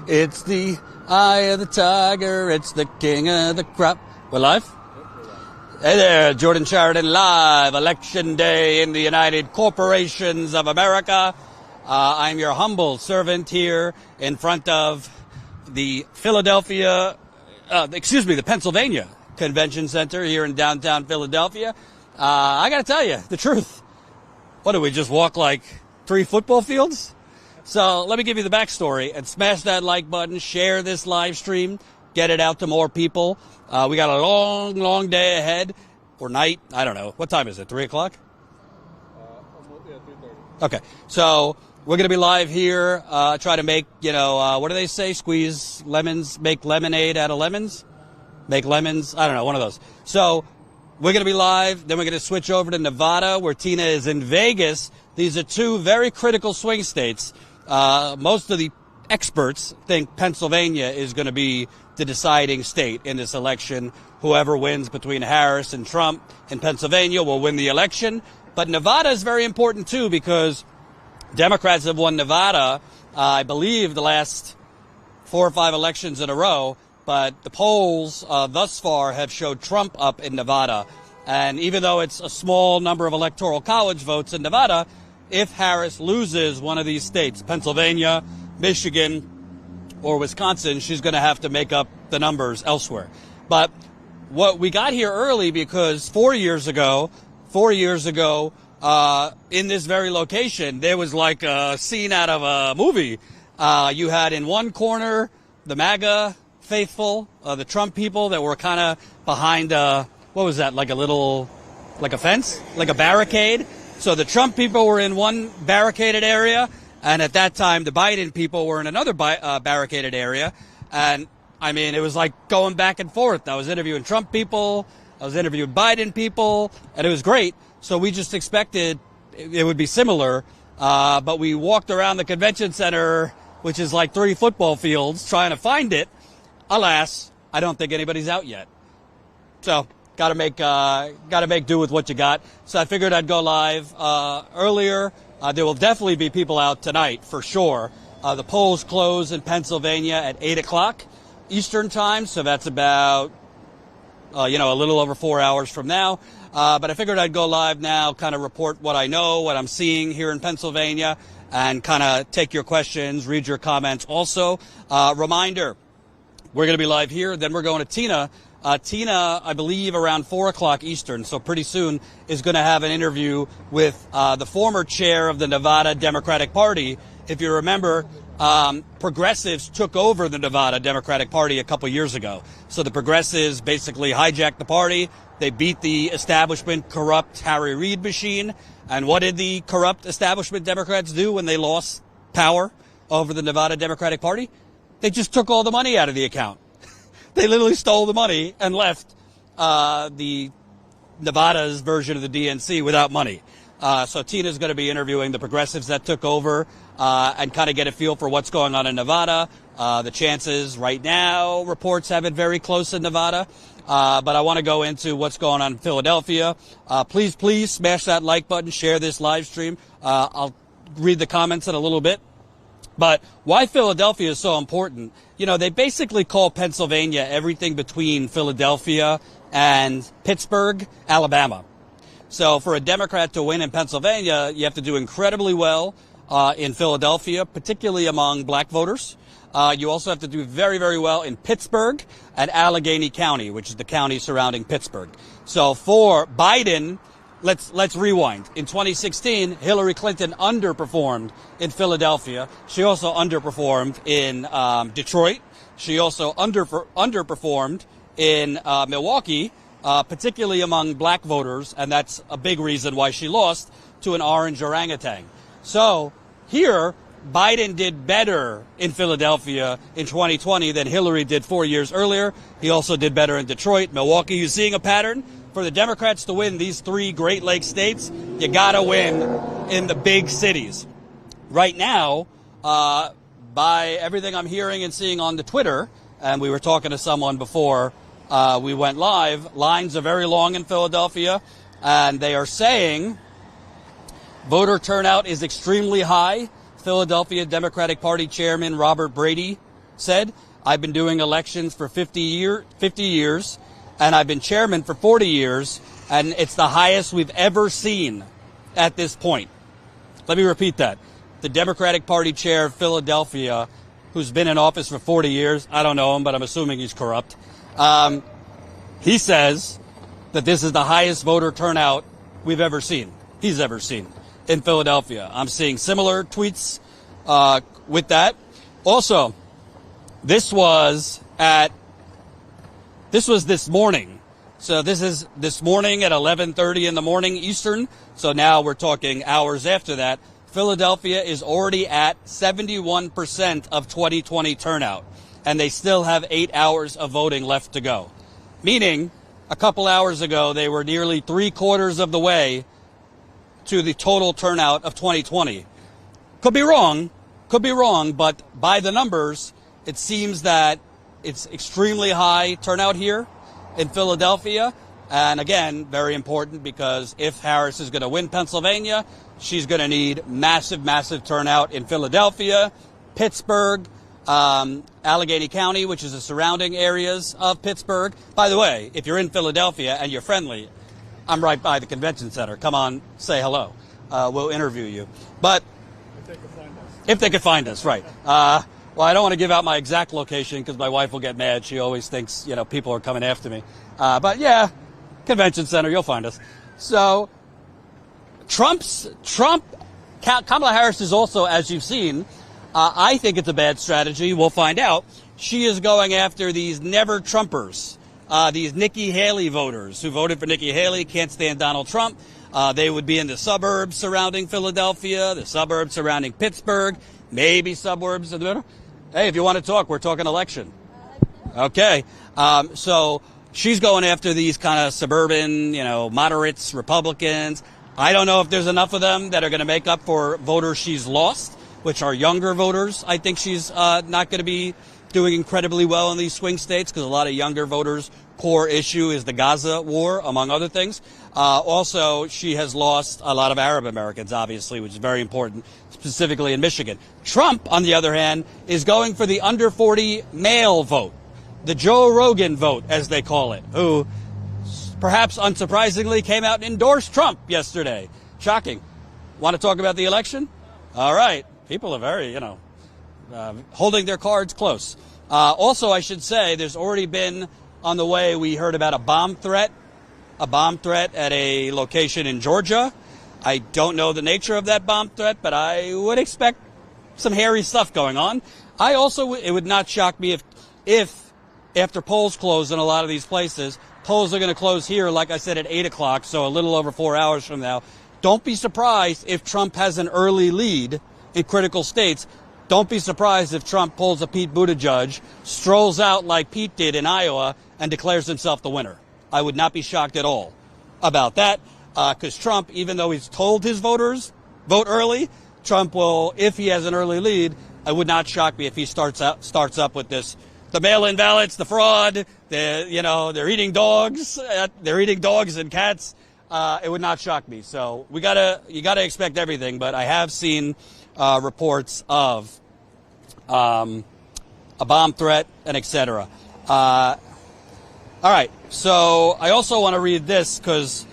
It's the eye of the tiger. It's the king of the crop. We're live? Hey there, Jordan Chariton live. Election day in the United Corporations of America. I'm your humble servant here in front of the the Pennsylvania Convention Center here in downtown Philadelphia. I got to tell you the truth. What, do we just walk like 3 football fields? So let me give you the backstory and smash that like button, share this live stream, get it out to more people. We got a long, long day ahead, or night. I don't know. What time is it? 3 o'clock? 3:30. Okay. So we're going to be live here, try to make, what do they say? Squeeze lemons, make lemonade out of lemons? Make lemons? I don't know, one of those. So we're going to be live. Then we're going to switch over to Nevada, where Tina is in Vegas. These are 2 very critical swing states. Most of the experts think Pennsylvania is going to be the deciding state in this election. Whoever wins between Harris and Trump in Pennsylvania will win the election. But Nevada is very important, too, because Democrats have won Nevada, I believe, the last 4 or 5 elections in a row. But the polls thus far have showed Trump up in Nevada. And even though it's a small number of electoral college votes in Nevada, if Harris loses one of these states, Pennsylvania, Michigan, or Wisconsin, she's going to have to make up the numbers elsewhere. But what we got here early because 4 years ago, in this very location, there was like a scene out of a movie. You had in one corner the MAGA faithful, the Trump people that were kind of behind, what was that, like a fence, like a barricade. So the Trump people were in one barricaded area, and at that time the Biden people were in another barricaded area. And I mean, it was like going back and forth. I was interviewing Trump people, I was interviewing Biden people, and it was great. So we just expected it would be similar, but we walked around the convention center, which is like 3 football fields, trying to find it. Alas, I don't think anybody's out yet. So gotta make do with what you got. So I figured I'd go live earlier. There will definitely be people out tonight for sure. The polls close in Pennsylvania at 8 o'clock Eastern time, so that's about a little over 4 hours from now. But I figured I'd go live now, kind of report what I know, what I'm seeing here in Pennsylvania, and kind of take your questions, read your comments. Also, reminder, we're going to be live here. Then we're going to Tina. Tina, I believe, around 4 o'clock Eastern, so pretty soon, is going to have an interview with the former chair of the Nevada Democratic Party. If you remember, progressives took over the Nevada Democratic Party a couple years ago. So the progressives basically hijacked the party. They beat the establishment, corrupt Harry Reid machine. And what did the corrupt establishment Democrats do when they lost power over the Nevada Democratic Party? They just took all the money out of the account. They literally stole the money and left the Nevada's version of the DNC without money. So Tina's going to be interviewing the progressives that took over and kind of get a feel for what's going on in Nevada. The chances right now, reports have it very close in Nevada. But I want to go into what's going on in Philadelphia. Please smash that like button, share this live stream. I'll read the comments in a little bit. But why Philadelphia is so important, they basically call Pennsylvania everything between Philadelphia and Pittsburgh, Alabama. So for a Democrat to win in Pennsylvania, you have to do incredibly well in Philadelphia, particularly among black voters. You also have to do very, very well in Pittsburgh and Allegheny County, which is the county surrounding Pittsburgh. So for Biden, let's rewind. In 2016, Hillary Clinton underperformed in Philadelphia. She also underperformed in Detroit. She also underperformed in Milwaukee, particularly among black voters, and that's a big reason why she lost to an orange orangutan. So here, Biden did better in Philadelphia in 2020 than Hillary did 4 years earlier. He also did better in Detroit, Milwaukee. You're seeing a pattern. For the Democrats to win these 3 Great Lakes states, you got to win in the big cities. Right now, by everything I'm hearing and seeing on the Twitter, and we were talking to someone before we went live, lines are very long in Philadelphia, and they are saying voter turnout is extremely high. Philadelphia Democratic Party Chairman Robert Brady said, I've been doing elections for 50 years, and I've been chairman for 40 years, and it's the highest we've ever seen at this point. Let me repeat that. The Democratic Party chair of Philadelphia, who's been in office for 40 years, I don't know him, but I'm assuming he's corrupt. He says that this is the highest voter turnout we've ever seen, he's ever seen in Philadelphia. I'm seeing similar tweets with that. Also, this was this morning. So this is this morning at 11:30 in the morning Eastern. So now we're talking hours after that. Philadelphia is already at 71% of 2020 turnout, and they still have 8 hours of voting left to go. Meaning, a couple hours ago, they were nearly 3/4 of the way to the total turnout of 2020. Could be wrong, but by the numbers, it seems that it's extremely high turnout here in Philadelphia. And again, very important, because if Harris is going to win Pennsylvania, she's going to need massive, massive turnout in Philadelphia, Pittsburgh, Allegheny County, which is the surrounding areas of Pittsburgh. By the way, if you're in Philadelphia and you're friendly, I'm right by the convention center. Come on, say hello. We'll interview you. But if they could find us, right. Well, I don't want to give out my exact location because my wife will get mad. She always thinks, people are coming after me. But yeah, convention center, you'll find us. So Kamala Harris is also, as you've seen, I think it's a bad strategy. We'll find out. She is going after these never Trumpers, these Nikki Haley voters who voted for Nikki Haley, can't stand Donald Trump. They would be in the suburbs surrounding Philadelphia, the suburbs surrounding Pittsburgh, maybe suburbs in the middle. Hey, if you want to talk, we're talking election. Okay. So she's going after these kind of suburban, moderates, Republicans. I don't know if there's enough of them that are going to make up for voters she's lost, which are younger voters. I think she's not going to be doing incredibly well in these swing states because a lot of younger voters' core issue is the Gaza war, among other things. Also, she has lost a lot of Arab Americans, obviously, which is very important, specifically in Michigan. Trump, on the other hand, is going for the under 40 male vote, the Joe Rogan vote, as they call it, who perhaps unsurprisingly came out and endorsed Trump yesterday. Shocking. Want to talk about the election? All right. People are very, holding their cards close. Also, I should say, there's already been on the way, we heard about a bomb threat at a location in Georgia. I don't know the nature of that bomb threat, but I would expect some hairy stuff going on. It would not shock me if after polls close in a lot of these places, polls are going to close here, like I said, at 8 o'clock, so a little over 4 hours from now. Don't be surprised if Trump has an early lead in critical states. Don't be surprised if Trump pulls a Pete Buttigieg, strolls out like Pete did in Iowa, and declares himself the winner. I would not be shocked at all about that, because Trump, even though he's told his voters, vote early, Trump will, if he has an early lead, it would not shock me if he starts up with this, the mail-in ballots, the fraud, they're eating dogs and cats. It would not shock me. So you gotta expect everything, but I have seen reports of a bomb threat and etc. All right, so I also want to read this because,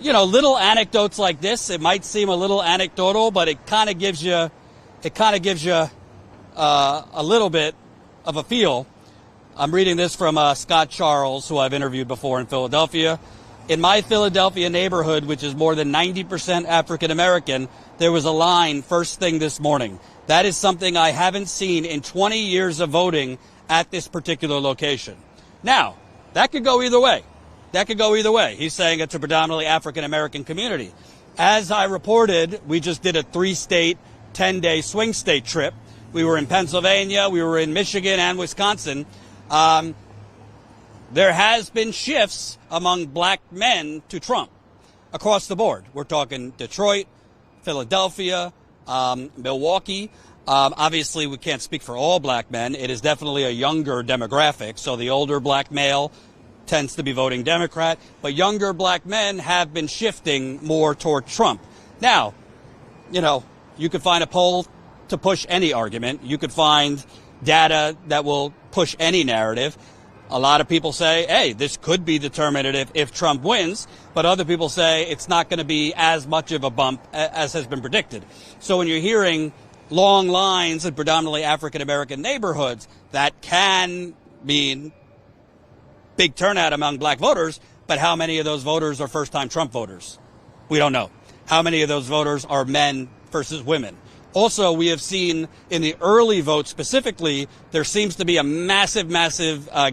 little anecdotes like this, it might seem a little anecdotal, but it kind of gives you a little bit of a feel. I'm reading this from Scott Charles, who I've interviewed before in Philadelphia. In my Philadelphia neighborhood, which is more than 90% African American, there was a line first thing this morning. That is something I haven't seen in 20 years of voting at this particular location. Now, that could go either way. He's saying it's a predominantly African American community. As I reported, we just did a 3-state, 10-day swing state trip. We were in Pennsylvania, we were in Michigan and Wisconsin. There has been shifts among black men to Trump across the board. We're talking Detroit, Philadelphia, Milwaukee. Obviously, we can't speak for all black men. It is definitely a younger demographic. So the older black male tends to be voting Democrat. But younger black men have been shifting more toward Trump. Now, you could find a poll to push any argument. You could find data that will push any narrative. A lot of people say, hey, this could be determinative if Trump wins, but other people say it's not going to be as much of a bump as has been predicted. So when you're hearing long lines in predominantly African-American neighborhoods, that can mean big turnout among black voters, but how many of those voters are first-time Trump voters? We don't know. How many of those voters are men versus women? Also, we have seen in the early vote specifically, there seems to be a massive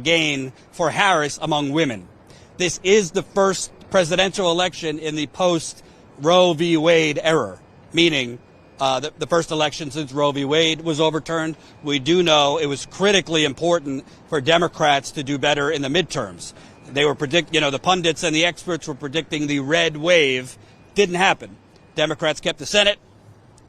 gain for Harris among women. This is the first presidential election in the post-Roe v. Wade era, meaning the first election since Roe v. Wade was overturned. We do know it was critically important for Democrats to do better in the midterms. They were the pundits and the experts were predicting the red wave. Didn't happen. Democrats kept the Senate.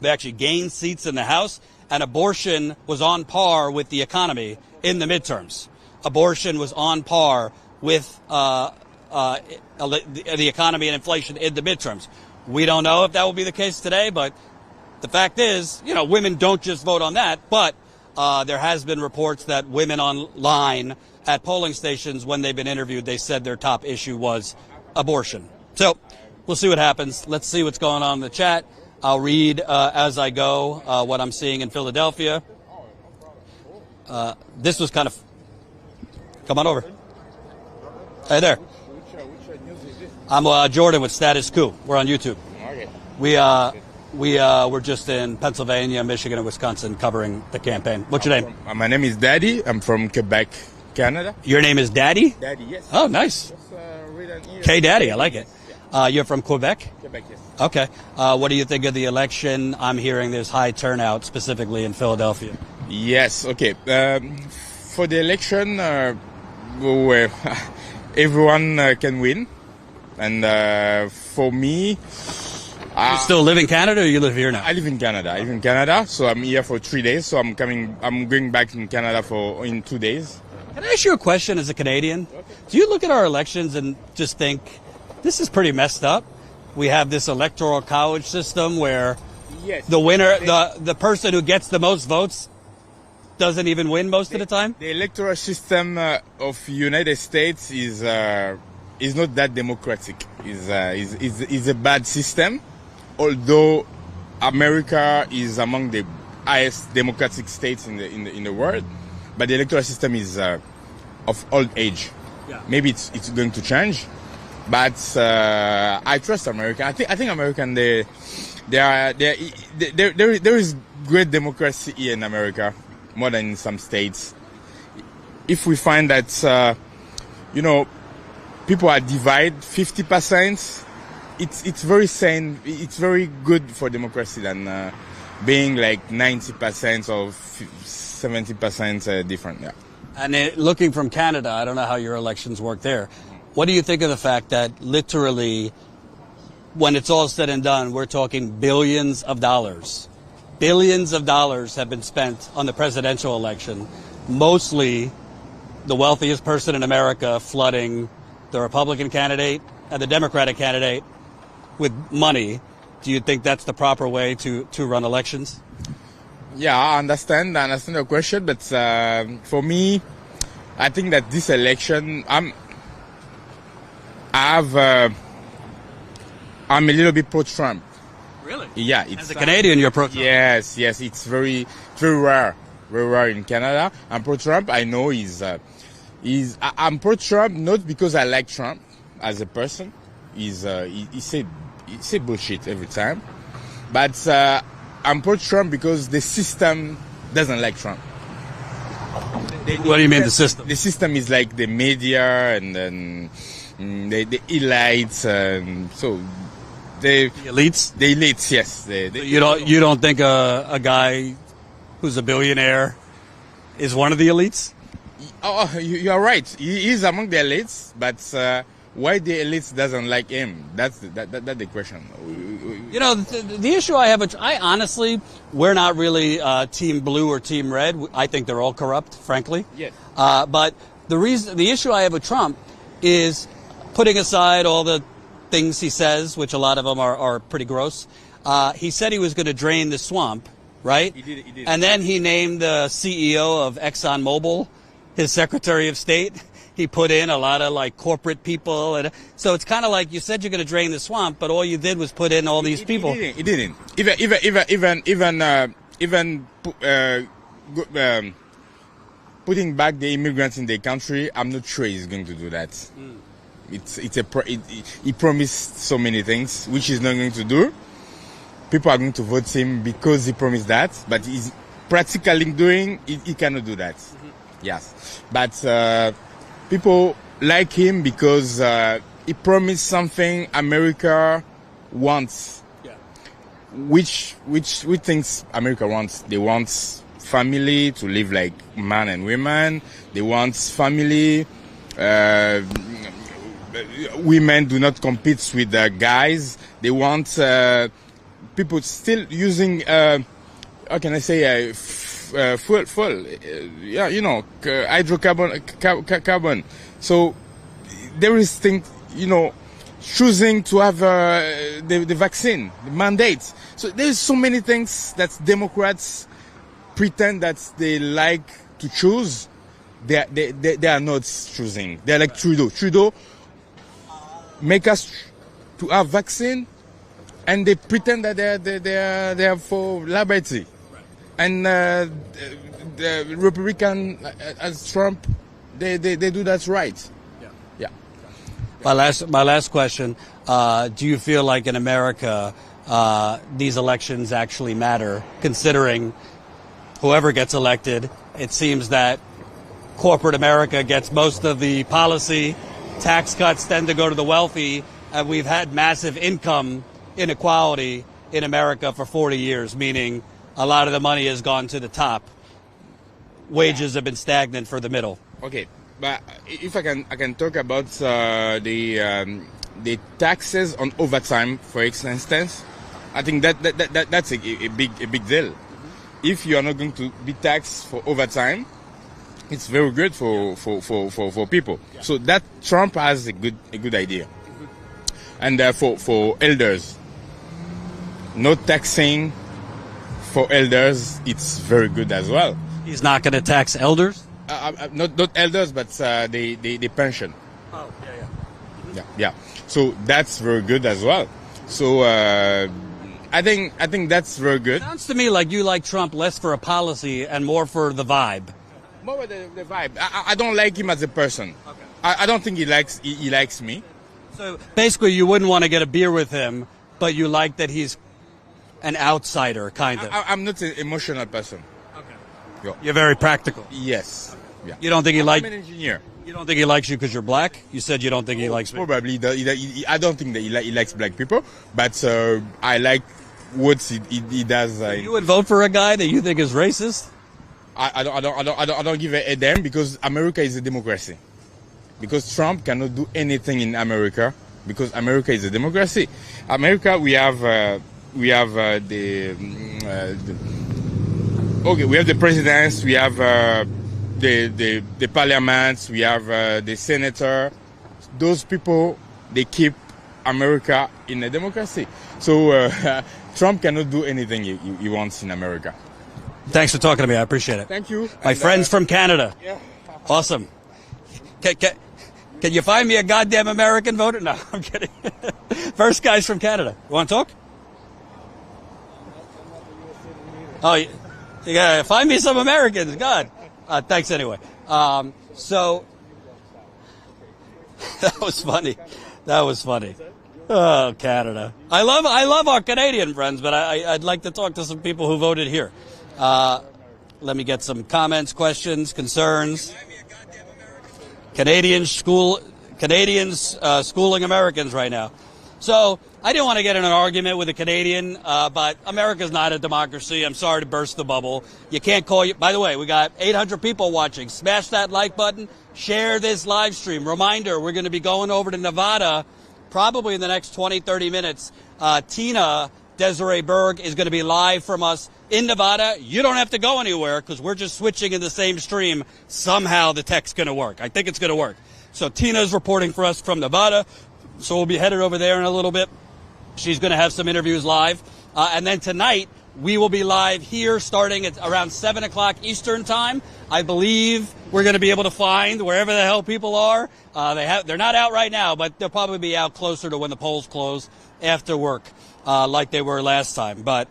They actually gained seats in the House, and abortion was on par with the economy in the midterms. Abortion was on par with the economy and inflation in the midterms. We don't know if that will be the case today, but the fact is, women don't just vote on that, but there has been reports that women online at polling stations, when they've been interviewed, they said their top issue was abortion. So we'll see what happens. Let's see what's going on in the chat. I'll read as I go what I'm seeing in Philadelphia. This was kind of... Come on over. Hey there. I'm Jordan with Status Coup. We're on YouTube. We're just in Pennsylvania, Michigan, and Wisconsin covering the campaign. What's your name? My name is Daddy. I'm from Quebec, Canada. Your name is Daddy? Daddy, yes. Oh, nice. K-Daddy, I like it. You're from Quebec? Quebec, yes. Okay. What do you think of the election? I'm hearing there's high turnout, specifically in Philadelphia. Yes, okay. For the election, well, everyone can win. And for me... You still live in Canada or you live here now? I live in Canada. So I'm here for 3 days. So I'm going back in Canada in 2 days. Can I ask you a question as a Canadian? Okay. Do you look at our elections and just think, this is pretty messed up? We have this electoral college system where the winner, the person who gets the most votes doesn't even win most of the time? The electoral system of United States is not that democratic. Is a bad system, although America is among the highest democratic states in the world. But the electoral system is of old age. Yeah. Maybe it's going to change. But I trust America. I think American there is great democracy here in America, more than in some states. If we find that people are divided 50%, it's very sane. It's very good for democracy than being like 90% or 70% different. Yeah. And looking from Canada, I don't know how your elections work there. What do you think of the fact that literally, when it's all said and done, we're talking billions of dollars? Billions of dollars have been spent on the presidential election, mostly the wealthiest person in America flooding the Republican candidate and the Democratic candidate with money. Do you think that's the proper way to run elections? Yeah, I understand the question, but for me, I think that this election, I'm a little bit pro-Trump. Really? Yeah. As a Canadian, you're pro-Trump? Yes. It's very rare in Canada. I'm pro-Trump. I know I'm pro-Trump not because I like Trump as a person. He say bullshit every time. But I'm pro-Trump because the system doesn't like Trump. What do you mean the system? The system is like the media and then the elites. The elites? The elites, yes. You don't think a guy who's a billionaire is one of the elites? Oh, you are right. He is among the elites, but why the elites doesn't like him? That's the question. The issue I have, I honestly, we're not really Team Blue or Team Red. I think they're all corrupt, frankly. Yes. But the issue I have with Trump is, putting aside all the things he says, which a lot of them are pretty gross. He said he was going to drain the swamp, right? He did. And then he named the CEO of ExxonMobil his Secretary of State. He put in a lot of like corporate people, and so it's kind of like you said you're going to drain the swamp, but all you did was put in all these people. He didn't. Even putting back the immigrants in the country, I'm not sure he's going to do that. He promised so many things, which he's not going to do. People are going to vote him because he promised that, but he's practically doing, he cannot do that. Yes. But people like him because he promised something America wants. Yeah. Which things America wants? They want family to live like man and women. They want family. Women do not compete with guys. They want people still using how can I say fuel yeah, you know, carbon. So there is thing, you know, choosing to have the vaccine, the mandate. So there's so many things that Democrats pretend that they like to choose. They are not choosing. They're like Trudeau make us to have vaccine, and they pretend that they are for liberty. And the Republican as Trump, they do that right. Yeah. My last question: do you feel like in America these elections actually matter? Considering whoever gets elected, it seems that corporate America gets most of the policy. Tax cuts tend to go to the wealthy, and we've had massive income inequality in America for 40 years, meaning a lot of the money has gone to the top. Wages have been stagnant for the middle. Okay, but if I can talk about the taxes on overtime, for instance, I think that's a big deal. Mm-hmm. If you are not going to be taxed for overtime, it's very good for people. Yeah. So that Trump has a good idea. Mm-hmm. And for elders, no taxing for elders, it's very good as well. He's not going to tax elders? Not elders, but the pension. Oh, yeah. Mm-hmm. Yeah. So that's very good as well. So I think that's very good. Sounds to me like you like Trump less for a policy and more for the vibe. More with the vibe. I don't like him as a person. Okay. I don't think he likes me. So basically, you wouldn't want to get a beer with him, but you like that he's an outsider, kind of. I'm not an emotional person. Okay. You're very practical. Yes. Okay. Yeah. You don't think he likes? I'm an engineer. You don't think he likes you because you're black? You said you don't think he likes me. Probably. I don't think that he likes black people, but I like what he does. You would vote for a guy that you think is racist? I don't give a damn, because America is a democracy. Because Trump cannot do anything in America, because America is a democracy. America, we have the presidents, we have the parliaments, we have the senator. Those people, they keep America in a democracy. So Trump cannot do anything he wants in America. Thanks for talking to me. I appreciate it. Thank you. My friends from Canada. Yeah. Awesome. Can you find me a goddamn American voter? No, I'm kidding. First guy's from Canada. You want to talk? Oh, you gotta find me some Americans. God. Thanks anyway. So that was funny. Oh, Canada. I love our Canadian friends, but I'd like to talk to some people who voted here. Let me get some comments, questions, concerns. Canadians schooling Americans right now. So I didn't want to get in an argument with a Canadian, but America's not a democracy. I'm sorry to burst the bubble. You can't call you. By the way, we got 800 people watching. Smash that like button. Share this live stream. Reminder, we're going to be going over to Nevada probably in the next 20, 30 minutes. Tina-Desiree Berg is going to be live from us in Nevada. You don't have to go anywhere because we're just switching in the same stream. Somehow the tech's going to work. I think it's going to work. So Tina's reporting for us from Nevada. So we'll be headed over there in a little bit. She's going to have some interviews live. And then tonight, We will be live here starting at around 7 o'clock Eastern time. I believe we're going to be able to find wherever the hell people are. They're not out right now, but they'll probably be out closer to when the polls close after work, like they were last time. But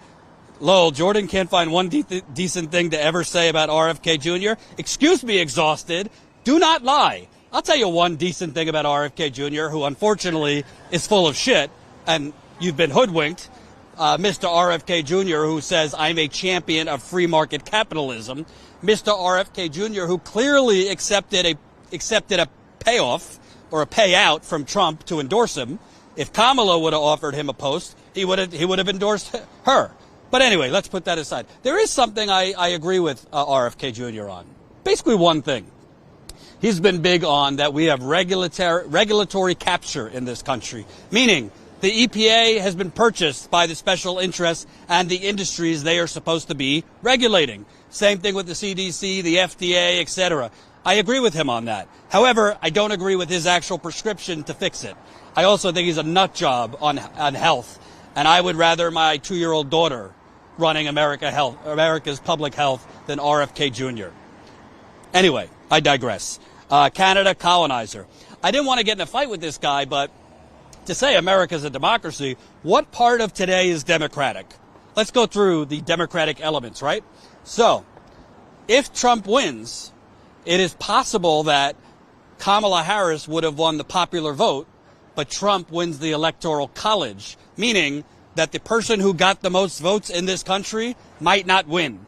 Lowell, Jordan can't find one decent thing to ever say about RFK Jr. Excuse me, exhausted. Do not lie. I'll tell you one decent thing about RFK Jr., who unfortunately is full of shit, and you've been hoodwinked. Mr. RFK Jr., who says, I'm a champion of free market capitalism. Mr. RFK Jr., who clearly accepted a payoff or a payout from Trump to endorse him. If Kamala would have offered him a post, he would have endorsed her. But anyway, let's put that aside. There is something I agree with RFK Jr. on. Basically one thing. He's been big on that we have regulatory capture in this country, meaning the EPA has been purchased by the special interests and the industries they are supposed to be regulating. Same thing with the CDC, the FDA, etc. I agree with him on that. However, I don't agree with his actual prescription to fix it. I also think he's a nut job on health, and I would rather my 2-year-old daughter running America's public health than RFK Jr. Anyway, I digress. Canada colonizer. I didn't want to get in a fight with this guy, but to say America's a democracy, what part of today is democratic? Let's go through the democratic elements, right? So, if Trump wins, it is possible that Kamala Harris would have won the popular vote, but Trump wins the electoral college, meaning that the person who got the most votes in this country might not win,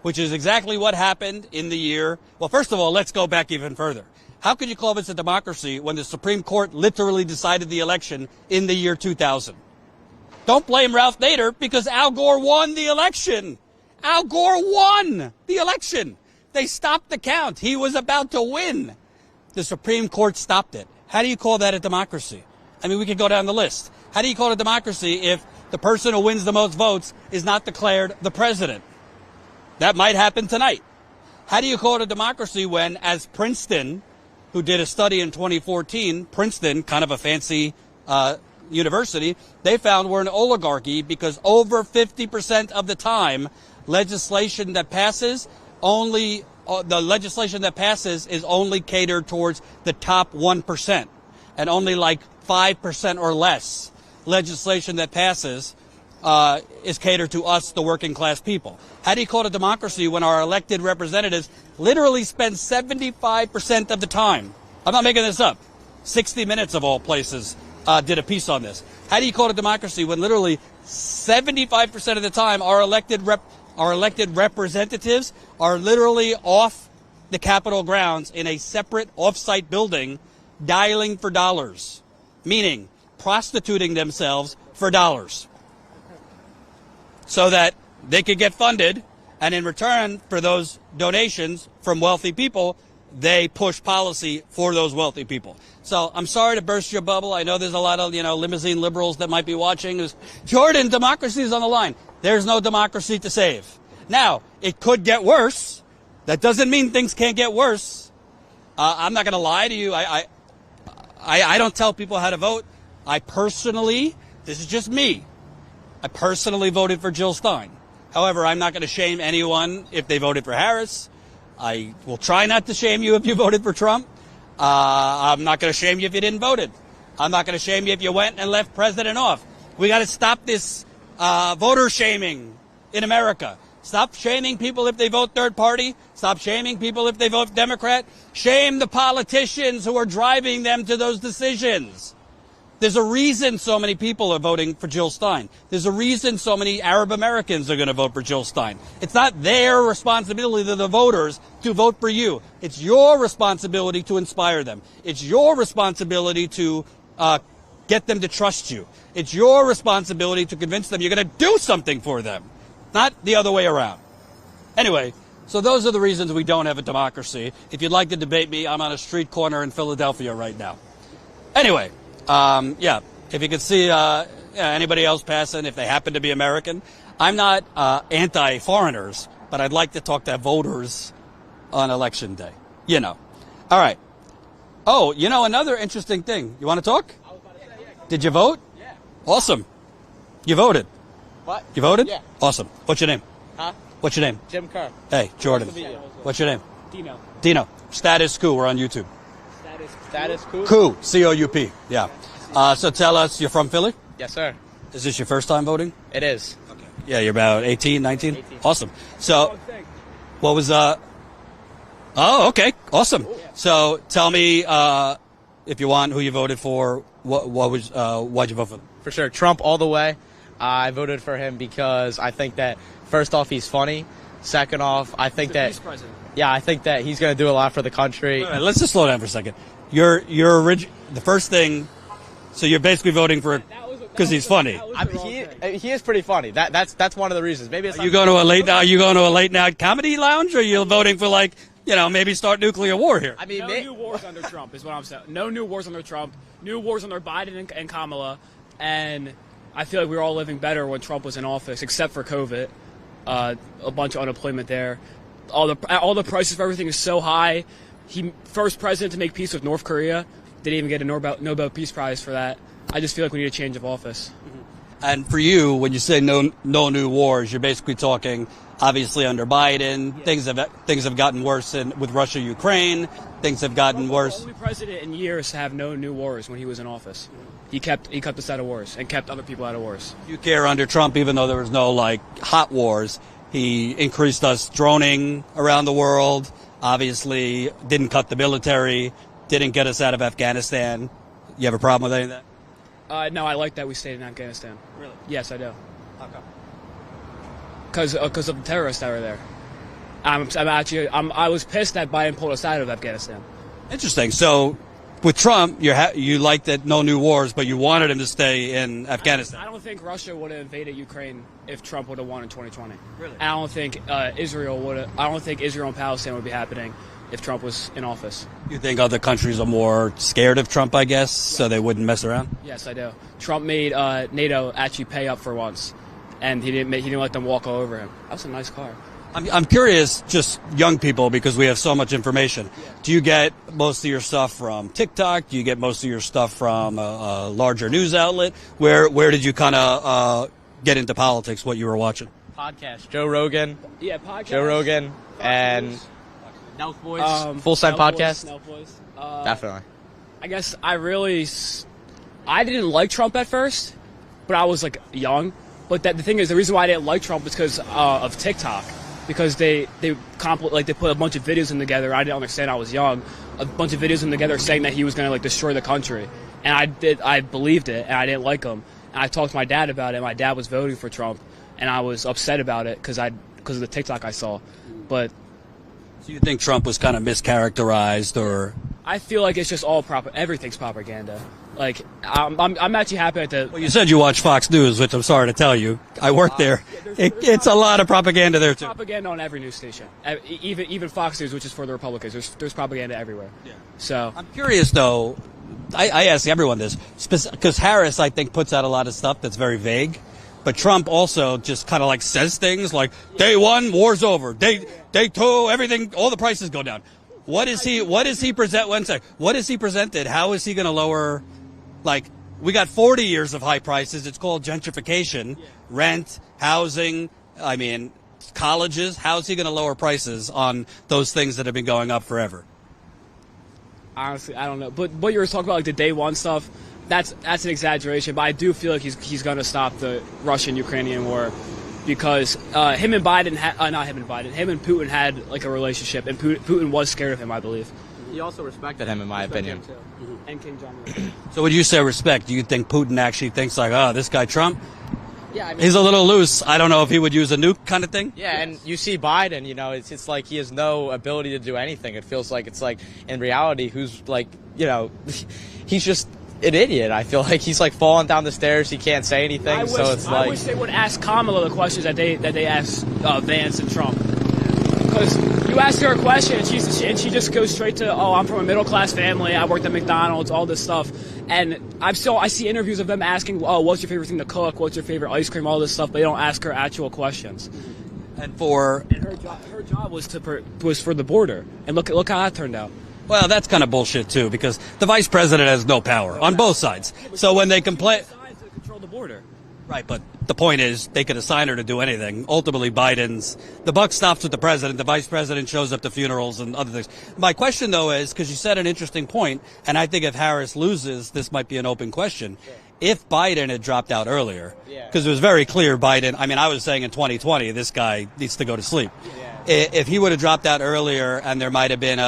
which is exactly what happened in the year. Well, first of all, let's go back even further. How could you call this a democracy when the Supreme Court literally decided the election in the year 2000? Don't blame Ralph Nader because Al Gore won the election. Al Gore won the election. They stopped the count. He was about to win. The Supreme Court stopped it. How do you call that a democracy? I mean, we could go down the list. How do you call it a democracy if the person who wins the most votes is not declared the president? That might happen tonight. How do you call it a democracy when, as Princeton, who did a study in 2014, Princeton, kind of a fancy university, they found we're an oligarchy because over 50% of the time, legislation that passes is only catered towards the top 1%, and only like 5% or less legislation that passes is catered to us, the working class people. How do you call it a democracy when our elected representatives literally spend 75% of the time? I'm not making this up. 60 Minutes of all places did a piece on this. How do you call it a democracy when literally 75% of the time our elected representatives are literally off the Capitol grounds in a separate off-site building dialing for dollars, meaning prostituting themselves for dollars, so that they could get funded, and in return for those donations from wealthy people, they push policy for those wealthy people. So I'm sorry to burst your bubble. I know there's a lot of, limousine liberals that might be watching. Jordan, democracy is on the line. There's no democracy to save. Now, it could get worse. That doesn't mean things can't get worse. I'm not going to lie to you. I don't tell people how to vote. This is just me. I personally voted for Jill Stein. However, I'm not going to shame anyone if they voted for Harris. I will try not to shame you if you voted for Trump. I'm not going to shame you if you didn't vote it. I'm not going to shame you if you went and left president off. We got to stop this voter shaming in America. Stop shaming people if they vote third party. Stop shaming people if they vote Democrat. Shame the politicians who are driving them to those decisions. There's a reason so many people are voting for Jill Stein. There's a reason so many Arab Americans are going to vote for Jill Stein. It's not their responsibility, the voters, to vote for you. It's your responsibility to inspire them. It's your responsibility to get them to trust you. It's your responsibility to convince them you're going to do something for them, not the other way around. Anyway, so those are the reasons we don't have a democracy. If you'd like to debate me, I'm on a street corner in Philadelphia right now. Anyway. If you could see anybody else passing, if they happen to be American. I'm not anti-foreigners, but I'd like to talk to voters on Election Day. All right. Oh, another interesting thing. You want to talk? Did you vote? Yeah. Awesome. You voted. What? You voted? Yeah. Awesome. What's your name? Huh? What's your name? Jim Kerr. Hey, Jordan. Nice to meet you. What's your name? Dino. Dino. Status Coup. We're on YouTube. Status Coup? Coup. C-O-U-P. Yeah. So tell us, you're from Philly? Yes, sir. Is this your first time voting? It is. Okay. Yeah, you're about 18, 19? 18. Awesome. So, what was, oh, okay. Awesome. So, tell me, if you want, who you voted for, why'd you vote for them? For sure. Trump all the way. I voted for him because I think that, first off, he's funny. Second off, I think that... He's president. Yeah, I think that he's going to do a lot for the country. All right, let's just slow down for a second. The first thing, so you're basically voting for, because he's funny. He is pretty funny. That's one of the reasons. Maybe it's Are you going to a late night comedy lounge, or are you voting for, like, maybe start nuclear war here? I mean, No new wars under Trump is what I'm saying. No new wars under Trump. New wars under Biden and Kamala. And I feel like we were all living better when Trump was in office, except for COVID. A bunch of unemployment there. All the prices for everything is so high. He first president to make peace with North Korea. Didn't even get a Nobel Peace Prize for that. I just feel like we need a change of office. And for you, when you say no new wars, you're basically talking, obviously under Biden, things have gotten worse with Russia, Ukraine. Things have gotten worse. The only president in years to have no new wars when he was in office. He kept us out of wars and kept other people out of wars. You care under Trump, even though there was no hot wars. He increased us droning around the world. Obviously, didn't cut the military. Didn't get us out of Afghanistan. You have a problem with any of that? No, I like that we stayed in Afghanistan. Really? Yes, I do. How come? Because of the terrorists that were there. I was pissed that Biden pulled us out of Afghanistan. Interesting. So, with Trump, you like that no new wars, but you wanted him to stay in Afghanistan. I don't think Russia would have invaded Ukraine if Trump would have won in 2020. Really? And I don't think Israel would have. I don't think Israel and Palestine would be happening if Trump was in office. You think other countries are more scared of Trump, I guess, so they wouldn't mess around? Yes, I do. Trump made NATO actually pay up for once, and he didn't let them walk all over him. That was a nice car. I'm curious, just young people, because we have so much information. Yeah. Do you get most of your stuff from TikTok? Do you get most of your stuff from a larger news outlet? Where did you kind of get into politics? What you were watching? Podcast. Joe Rogan. Yeah, podcast. Joe Rogan and Nelk Boys. Full Send Podcast. Nelk Boys. Definitely. I guess I didn't like Trump at first, but I was young. But the thing is, the reason why I didn't like Trump was because of TikTok. Because they put a bunch of videos in together. I didn't understand. I was young. A bunch of videos in together saying that he was going to destroy the country, and I believed it, and I didn't like him. And I talked to my dad about it. My dad was voting for Trump, and I was upset about it because of the TikTok I saw. But so you think Trump was kind of mischaracterized, or? I feel like it's just all everything's propaganda. I'm actually happy at the. Well, you said you watch Fox News, which I'm sorry to tell you. I work there. It's a lot of propaganda there too. Propaganda on every news station, even Fox News, which is for the Republicans. There's propaganda everywhere. Yeah. So I'm curious though. I ask everyone this because Harris, I think, puts out a lot of stuff that's very vague, but Trump also just kind of says things like day one, war's over. Day two, everything, all the prices go down. What is he present? One sec. What is he presented? How is he going to lower? We got 40 years of high prices. It's called gentrification, rent, housing. I mean, colleges. How is he going to lower prices on those things that have been going up forever? Honestly, I don't know. But what you were talking about, the day one stuff, that's an exaggeration. But I do feel like he's going to stop the Russian-Ukrainian war because him and Putin had a relationship, and Putin was scared of him, I believe. He also respected him, in my opinion. And King Jong-un. So when you say respect, do you think Putin actually thinks this guy Trump? Yeah, I mean, he's a little loose. I don't know if he would use a nuke kind of thing. Yeah, and you see Biden, it's like he has no ability to do anything. It feels like in reality, he's just an idiot. I feel like he's falling down the stairs. He can't say anything. I wish they would ask Kamala the questions that they asked Vance and Trump. Because you ask her a question and she just goes straight to, I'm from a middle class family. I worked at McDonald's, all this stuff. And I see interviews of them asking, what's your favorite thing to cook? What's your favorite ice cream? All this stuff. But they don't ask her actual questions. And her job was for the border. And look how that turned out. Well, that's kind of bullshit too, because the vice president has no power on both sides. So when they complain, to control the border. Right, but the point is they could assign her to do anything. Ultimately, the buck stops with the president. The vice president shows up to funerals and other things. My question, though, is, because you said an interesting point, and I think if Harris loses, this might be an open question. Sure. If Biden had dropped out earlier, because it was very clear Biden, I mean, I was saying in 2020, this guy needs to go to sleep. Yeah. If he would have dropped out earlier and there might have been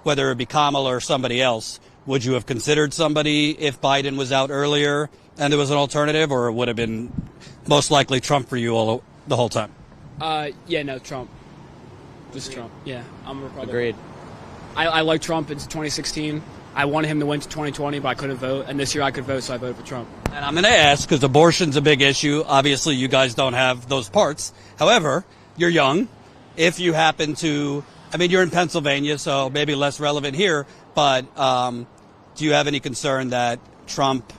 whether it be Kamala or somebody else, would you have considered somebody if Biden was out earlier and there was an alternative, or it would have been most likely Trump for you the whole time? Yeah, no, Trump. Just Trump. Yeah, I'm a Republican. Agreed. I like Trump in 2016. I wanted him to win to 2020, but I couldn't vote. And this year I could vote, so I voted for Trump. And I'm going to ask, because abortion's a big issue. Obviously, you guys don't have those parts. However, you're young. If you happen to, I mean, you're in Pennsylvania, so maybe less relevant here, but do you have any concern that Trump,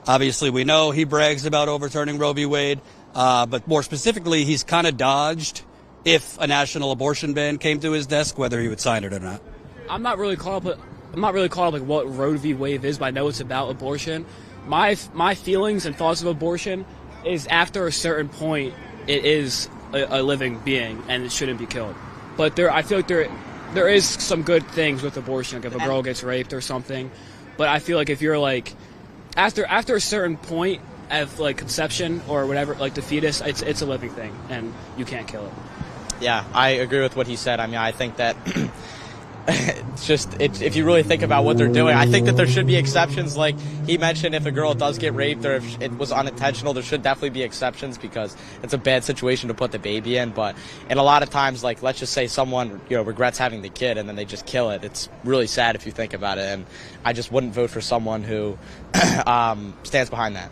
obviously we know he brags about overturning Roe v. Wade, but more specifically, he's kind of dodged if a national abortion ban came to his desk, whether he would sign it or not? I'm not really caught up like what Roe v. Wade is, but I know it's about abortion. My feelings and thoughts of abortion is after a certain point, it is a living being and it shouldn't be killed. But I feel like there is some good things with abortion, like if a girl gets raped or something. But I feel like if you're like after a certain point of like conception or whatever, like the fetus, it's a living thing and you can't kill it. Yeah, I agree with what he said. I mean, I think that if you really think about what they're doing, I think that there should be exceptions. Like he mentioned, if a girl does get raped or if it was unintentional, there should definitely be exceptions because it's a bad situation to put the baby in. But a lot of times, like let's just say someone regrets having the kid and then they just kill it. It's really sad if you think about it. And I just wouldn't vote for someone who stands behind that.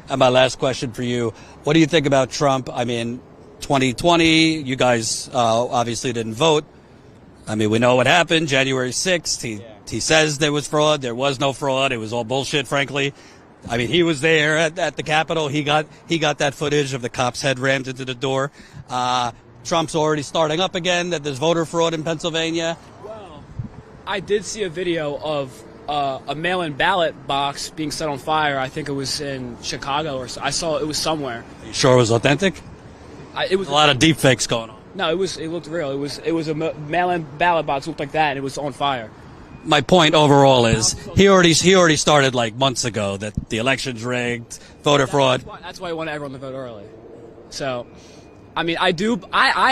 And my last question for you: what do you think about Trump? I mean, 2020, you guys obviously didn't vote. I mean, we know what happened, January 6th. He says there was fraud. There was no fraud. It was all bullshit, frankly. I mean, he was there at the Capitol. He got that footage of the cop's head rammed into the door. Trump's already starting up again that there's voter fraud in Pennsylvania. Well, I did see a video of a mail-in ballot box being set on fire. I think it was in Chicago or so. I saw it was somewhere. Are you sure it was authentic? It was a lot of deep fakes going on. No, it looked real. It was a mail-in ballot box, looked like that, and it was on fire. My point overall is he already started like months ago that the election's rigged, voter fraud. That's why I want everyone to vote early. So, I mean, I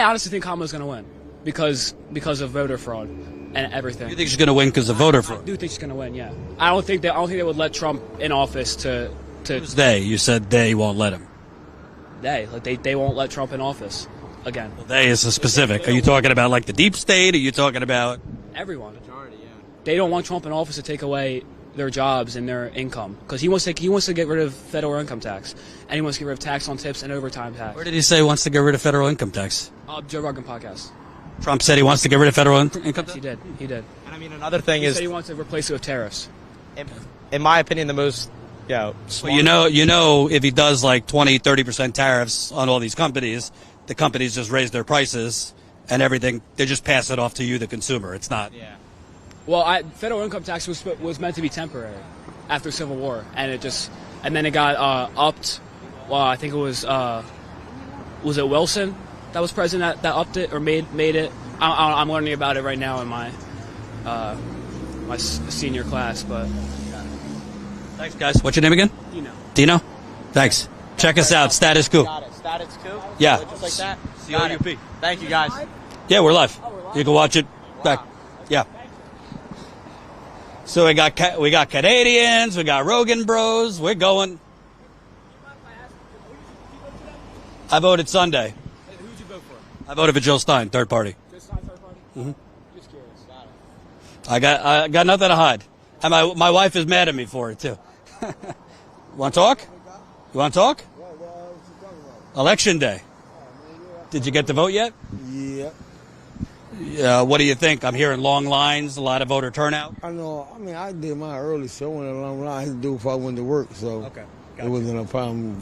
honestly think Kamala's going to win because of voter fraud and everything. You think she's going to win because of voter fraud? I do think she's going to win. Yeah, I don't think they would let Trump in office to. Who's they? You said they won't let him. They won't let Trump in office. Again. Well, they is a specific. Are you talking about like the deep state? Are you talking about everyone? Majority, yeah. They don't want Trump in office to take away their jobs and their income because he wants to get rid of federal income tax and he wants to get rid of tax on tips and overtime tax. Where did he say he wants to get rid of federal income tax? Joe Rogan podcast. Trump said he wants to get rid of federal income tax. He did. And I mean, another thing he said he wants to replace it with tariffs. In my opinion, the most well, you know, if he does like 20-30% tariffs on all these companies. The companies just raise their prices and everything. They just pass it off to you, the consumer. It's not. Yeah. Well, federal income tax was meant to be temporary after Civil War, and then it got upped. Well, I think it was it Wilson that was president that upped it or made it. I'm learning about it right now in my senior class. But thanks, guys. What's your name again? Dino. Thanks. Check us out. Status Coup. Got it. Status Coup? Yeah. Just like that? COUP. Thank you, guys. Yeah, we're live. You can watch it back. Yeah. So we got Canadians, we got Rogan Bros. We're going. I voted Sunday. Who'd you vote for? I voted for Jill Stein, third party. Jill Stein, third party? Mm-hmm. Just curious. I got nothing to hide. And my wife is mad at me for it, too. Want to talk? You want to talk? Election day. Did you get to vote yet? Yeah. What do you think? I'm hearing long lines, a lot of voter turnout. I know. I mean, I did mine early, so I went a long line. I had to do it before I went to work, so Okay. it wasn't a problem.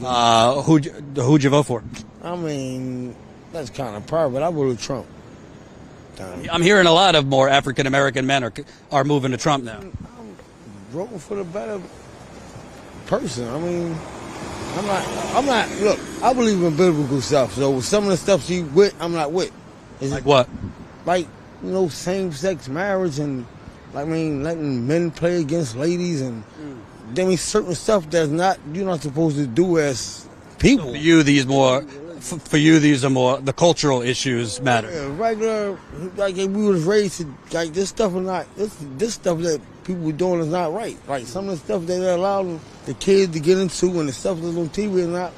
Who'd you vote for? I mean, that's kind of private. I voted Trump. I'm hearing a lot of more African American men are moving to Trump now. I'm voting for the better person. I mean, I'm not, look, I believe in biblical stuff, so some of the stuff she with, I'm not with. Like what? Like, same-sex marriage and, letting men play against ladies and, certain stuff that's you're not supposed to do as people. So for you, these are more, the cultural issues matter. Yeah, regular, like if we was raised to, like this stuff this stuff that people doing is not right. Like some of the stuff that they allow the kids to get into and the stuff that's on TV is not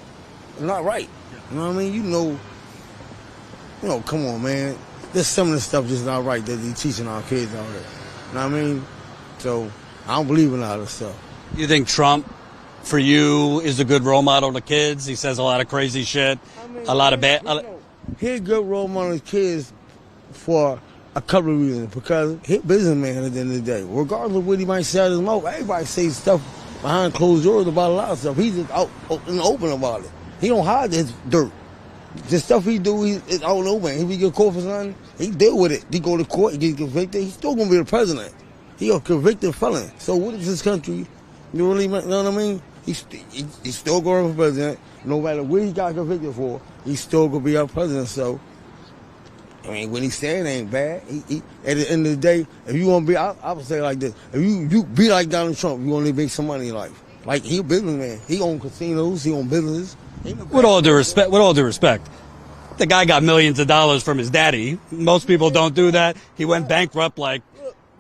right. You know what I mean? Come on, man. There's some of the stuff just not right that they teaching our kids out there. You know what I mean? So I don't believe in all this stuff. You think Trump, for you, is a good role model to kids? He says a lot of crazy shit, a lot of bad. He's a good role model to kids for a couple of reasons. Because he's a businessman at the end of the day. Regardless of what he might say out of his mouth, everybody says stuff behind closed doors about a lot of stuff. He's just out and open about it. He don't hide his dirt. The stuff he do, it's out and open. If he get caught for something, he deal with it. He go to court, he get convicted. He's still gonna be the president. He a convicted felon. So what is this country? You really, you know what I mean? He's still going for president. No matter what he got convicted for, he's still going to be our president. So, I mean, what he's saying ain't bad. At the end of the day, if you want to be, I would say like this. If you be like Donald Trump, you want to make some money in life. Like, he a businessman. He own casinos. He own businesses. With all due respect, the guy got millions of dollars from his daddy. Most people don't do that. He went bankrupt like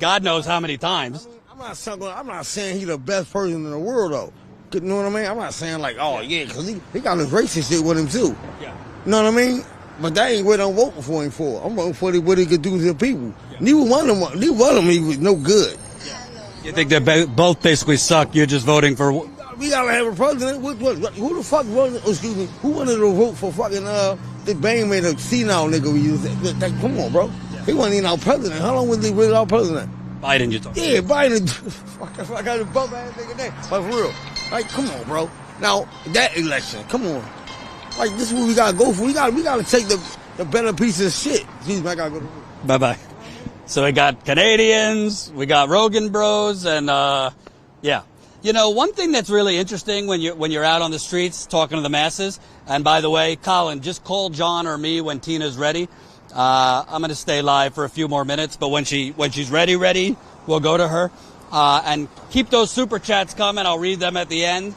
God knows how many times. I'm not saying he's the best person in the world, though. You know what I mean? I'm not saying like, oh, yeah, because he got his racist shit with him, too. Yeah. You know what I mean? But that ain't what I'm voting for him for. I'm voting for what he could do to the people. Yeah. Neither one of them he was no good. Yeah. You think they both basically suck? You're just voting for... We got to have a president. Who the fuck wanted, who wanted to vote for fucking, the bang made a senile nigga we use? Come on, bro. Yeah. He wasn't even our president. How long was he with our president? Biden, you talking? Yeah, Biden. I got a bum ass nigga there. But for real. Like, come on, bro. Now, that election, come on. Like, this is what we gotta go for. We gotta take the better piece of shit. Excuse me, I gotta go. Bye-bye. So we got Canadians, we got Rogan Bros, and, yeah. You know, one thing that's really interesting when you're out on the streets talking to the masses, and by the way, Colin, just call John or me when Tina's ready. I'm going to stay live for a few more minutes, but when she's ready, we'll go to her. And keep those super chats coming. I'll read them at the end.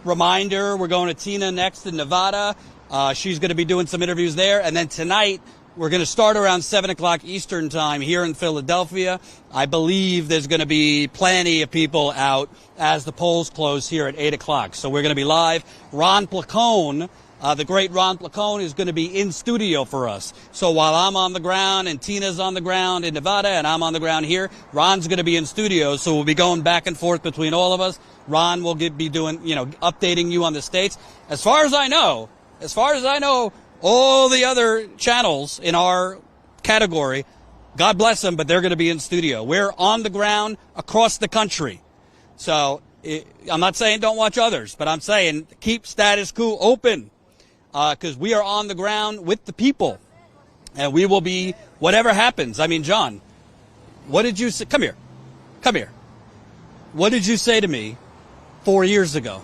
Reminder, we're going to Tina next in Nevada. She's going to be doing some interviews there. And then tonight, we're going to start around 7 o'clock Eastern time here in Philadelphia. I believe there's going to be plenty of people out as the polls close here at 8 o'clock. So we're going to be live. Ron Placone, the great Ron Placone, is going to be in studio for us. So while I'm on the ground and Tina's on the ground in Nevada and I'm on the ground here, Ron's going to be in studio. So we'll be going back and forth between all of us. Ron will be doing, updating you on the states. As far as I know, all the other channels in our category, God bless them, but they're going to be in studio. We're on the ground across the country. So I'm not saying don't watch others, but I'm saying keep Status Coup open. Because we are on the ground with the people, and we will be whatever happens. I mean, John, what did you say? Come here. What did you say to me 4 years ago?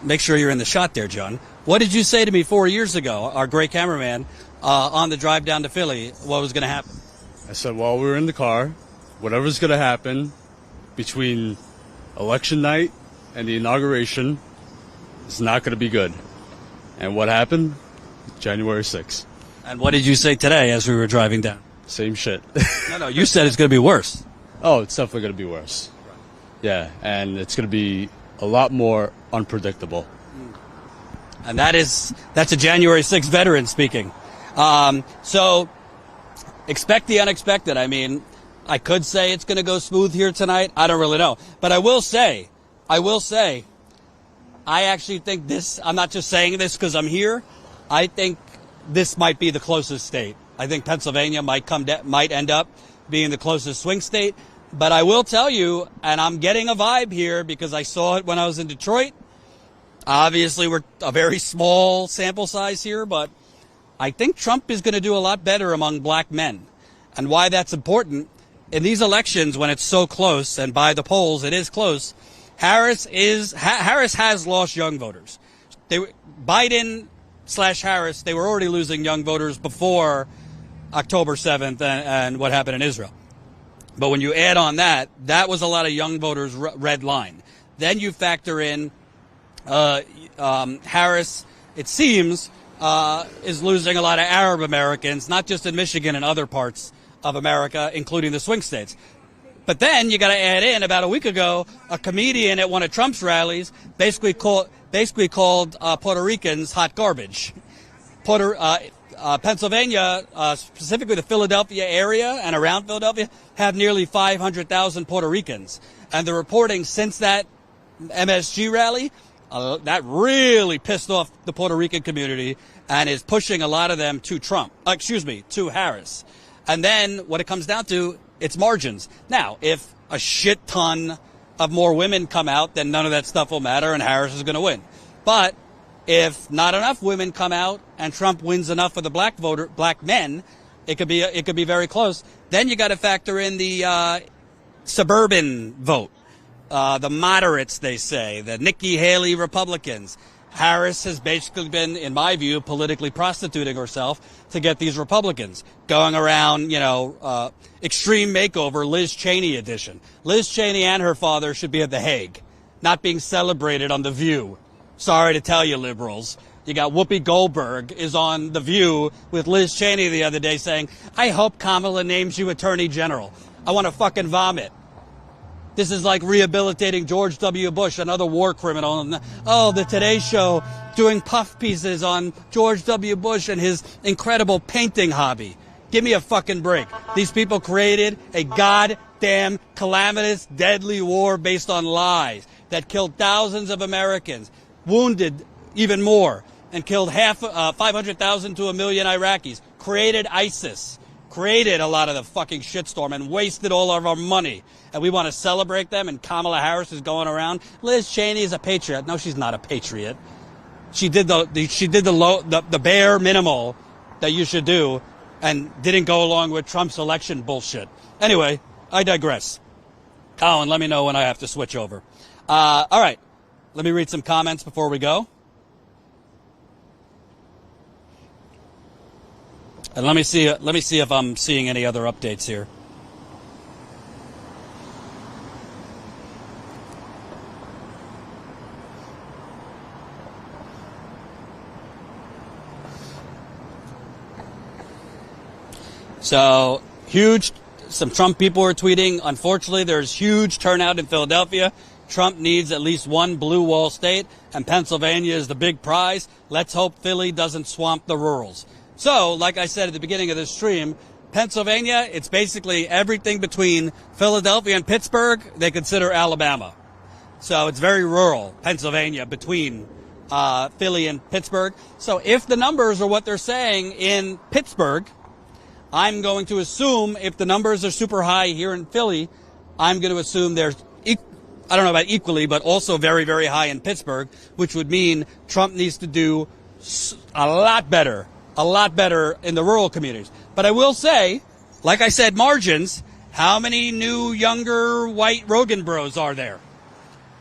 Make sure you're in the shot there, John. What did you say to me 4 years ago, our great cameraman, on the drive down to Philly? What was going to happen? I said, while we were in the car, whatever's going to happen between election night and the inauguration is not going to be good. And what happened? January 6th. And what did you say today as we were driving down? Same shit. No, you said it's going to be worse. Oh, it's definitely going to be worse. Yeah, and it's going to be a lot more unpredictable. And that's a January 6th veteran speaking. So expect the unexpected. I mean, I could say it's going to go smooth here tonight. I don't really know. But I will say, I actually think this, I'm not just saying this because I'm here. I think this might be the closest state. I think Pennsylvania might end up being the closest swing state. But I will tell you, and I'm getting a vibe here because I saw it when I was in Detroit. Obviously, we're a very small sample size here, but I think Trump is going to do a lot better among black men. And why that's important, in these elections when it's so close, and by the polls it is close, Harris has lost young voters. Biden/Harris, they were already losing young voters before October 7th and what happened in Israel. But when you add on that was a lot of young voters' red line. Then you factor in Harris, it seems, is losing a lot of Arab Americans, not just in Michigan and other parts of America, including the swing states. But then you got to add in, about a week ago, a comedian at one of Trump's rallies basically called Puerto Ricans hot garbage. Pennsylvania, specifically the Philadelphia area and around Philadelphia, have nearly 500,000 Puerto Ricans. And the reporting since that MSG rally, that really pissed off the Puerto Rican community and is pushing a lot of them to to Harris. And then what it comes down to, it's margins. Now, if a shit ton of more women come out, then none of that stuff will matter and Harris is going to win. But if not enough women come out and Trump wins enough of the black men, it could be very close. Then you got to factor in the suburban vote, the moderates, they say, the Nikki Haley Republicans. Harris has basically been, in my view, politically prostituting herself to get these Republicans going around, extreme makeover, Liz Cheney edition. Liz Cheney and her father should be at The Hague, not being celebrated on The View. Sorry to tell you, liberals. You got Whoopi Goldberg is on The View with Liz Cheney the other day saying, I hope Kamala names you Attorney General. I want to fucking vomit. This is like rehabilitating George W. Bush, another war criminal. And, the Today Show doing puff pieces on George W. Bush and his incredible painting hobby. Give me a fucking break. These people created a goddamn calamitous, deadly war based on lies that killed thousands of Americans, wounded even more, and killed 500,000 to 1 million Iraqis, created ISIS, created a lot of the fucking shitstorm and wasted all of our money. And we want to celebrate them, and Kamala Harris is going around. Liz Cheney is a patriot. No, she's not a patriot. She did the bare minimal that you should do and didn't go along with Trump's election bullshit. Anyway, I digress. Colin, let me know when I have to switch over. All right. Let me read some comments before we go. And let me see if I'm seeing any other updates here. So, some Trump people are tweeting, unfortunately, there's huge turnout in Philadelphia. Trump needs at least one blue wall state, and Pennsylvania is the big prize. Let's hope Philly doesn't swamp the rurals. So, like I said at the beginning of this stream, Pennsylvania, it's basically everything between Philadelphia and Pittsburgh, they consider Alabama. So it's very rural, Pennsylvania, between Philly and Pittsburgh. So if the numbers are what they're saying in Pittsburgh, I'm going to assume if the numbers are super high here in Philly, I'm going to assume they're, I don't know about equally, but also very, very high in Pittsburgh, which would mean Trump needs to do a lot better in the rural communities. But I will say, like I said, margins, how many new, younger, white Rogan bros are there?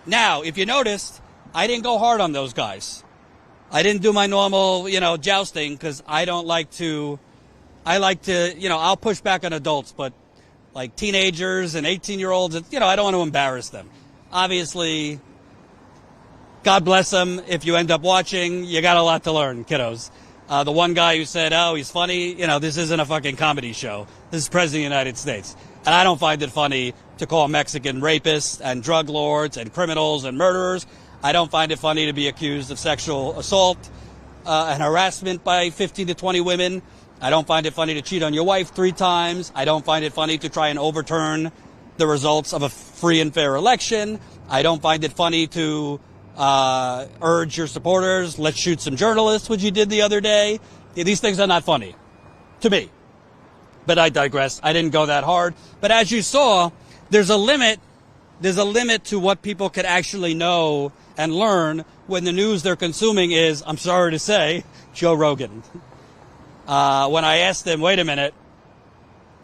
Now, if you noticed, I didn't go hard on those guys. I didn't do my normal, jousting, because I like to, I'll push back on adults, but like teenagers and 18-year-olds, I don't want to embarrass them. Obviously, God bless them. If you end up watching, you got a lot to learn, kiddos. The one guy who said, oh, he's funny, this isn't a fucking comedy show. This is President of the United States. And I don't find it funny to call Mexican rapists and drug lords and criminals and murderers. I don't find it funny to be accused of sexual assault and harassment by 15 to 20 women. I don't find it funny to cheat on your wife 3 times. I don't find it funny to try and overturn the results of a free and fair election. I don't find it funny to urge your supporters, let's shoot some journalists, which you did the other day. These things are not funny to me. But I digress. I didn't go that hard. But as you saw, there's a limit to what people could actually know and learn when the news they're consuming is, I'm sorry to say, Joe Rogan. When I asked him, wait a minute,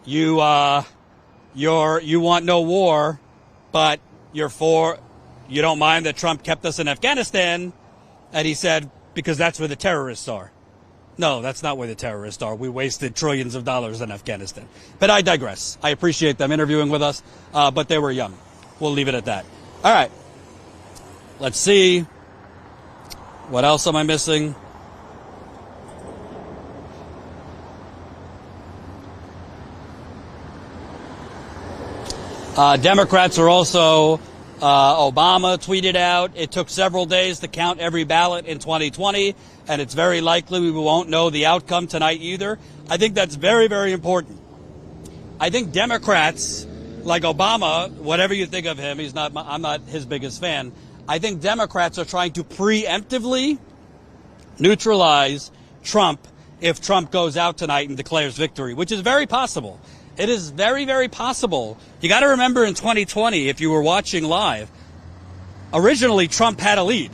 you want no war, but you're for you don't mind that Trump kept us in Afghanistan? And he said, because that's where the terrorists are. No, that's not where the terrorists are. We wasted trillions of dollars in Afghanistan. But I digress. I appreciate them interviewing with us, but they were young. We'll leave it at that. All right. Let's see. What else am I missing? Democrats are also, Obama tweeted out, it took several days to count every ballot in 2020, and it's very likely we won't know the outcome tonight either. I think that's very, very important. I think Democrats, like Obama, whatever you think of him, I'm not his biggest fan. I think Democrats are trying to preemptively neutralize Trump if Trump goes out tonight and declares victory, which is very possible. It is very, very possible. You got to remember in 2020, if you were watching live, originally Trump had a lead.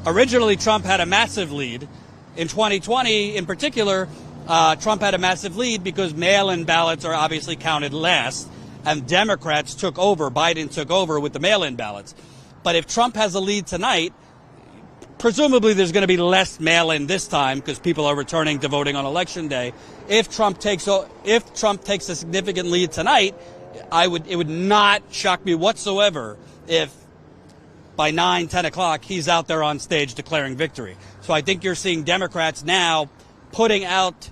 Originally Trump had a massive lead. In 2020, in particular, Trump had a massive lead because mail-in ballots are obviously counted last, and Democrats took over, Biden took over with the mail-in ballots. But if Trump has a lead tonight, presumably there's going to be less mail-in this time because people are returning to voting on Election Day. If Trump takes a significant lead tonight, it would not shock me whatsoever if by 9, 10 o'clock he's out there on stage declaring victory. So I think you're seeing Democrats now putting out,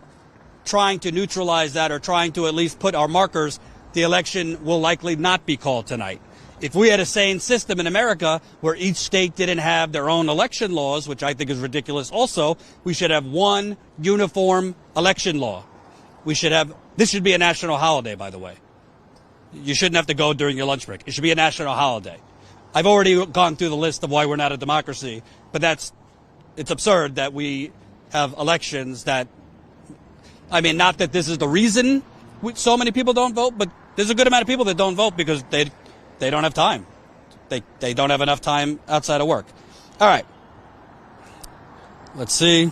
trying to neutralize that or trying to at least put our markers. The election will likely not be called tonight. If we had a sane system in America where each state didn't have their own election laws, which I think is ridiculous also, we should have one uniform election law. This should be a national holiday, by the way. You shouldn't have to go during your lunch break. It should be a national holiday. I've already gone through the list of why we're not a democracy, but it's absurd that we have elections that, not that this is the reason so many people don't vote, but there's a good amount of people that don't vote because they don't have time. They don't have enough time outside of work. All right. Let's see.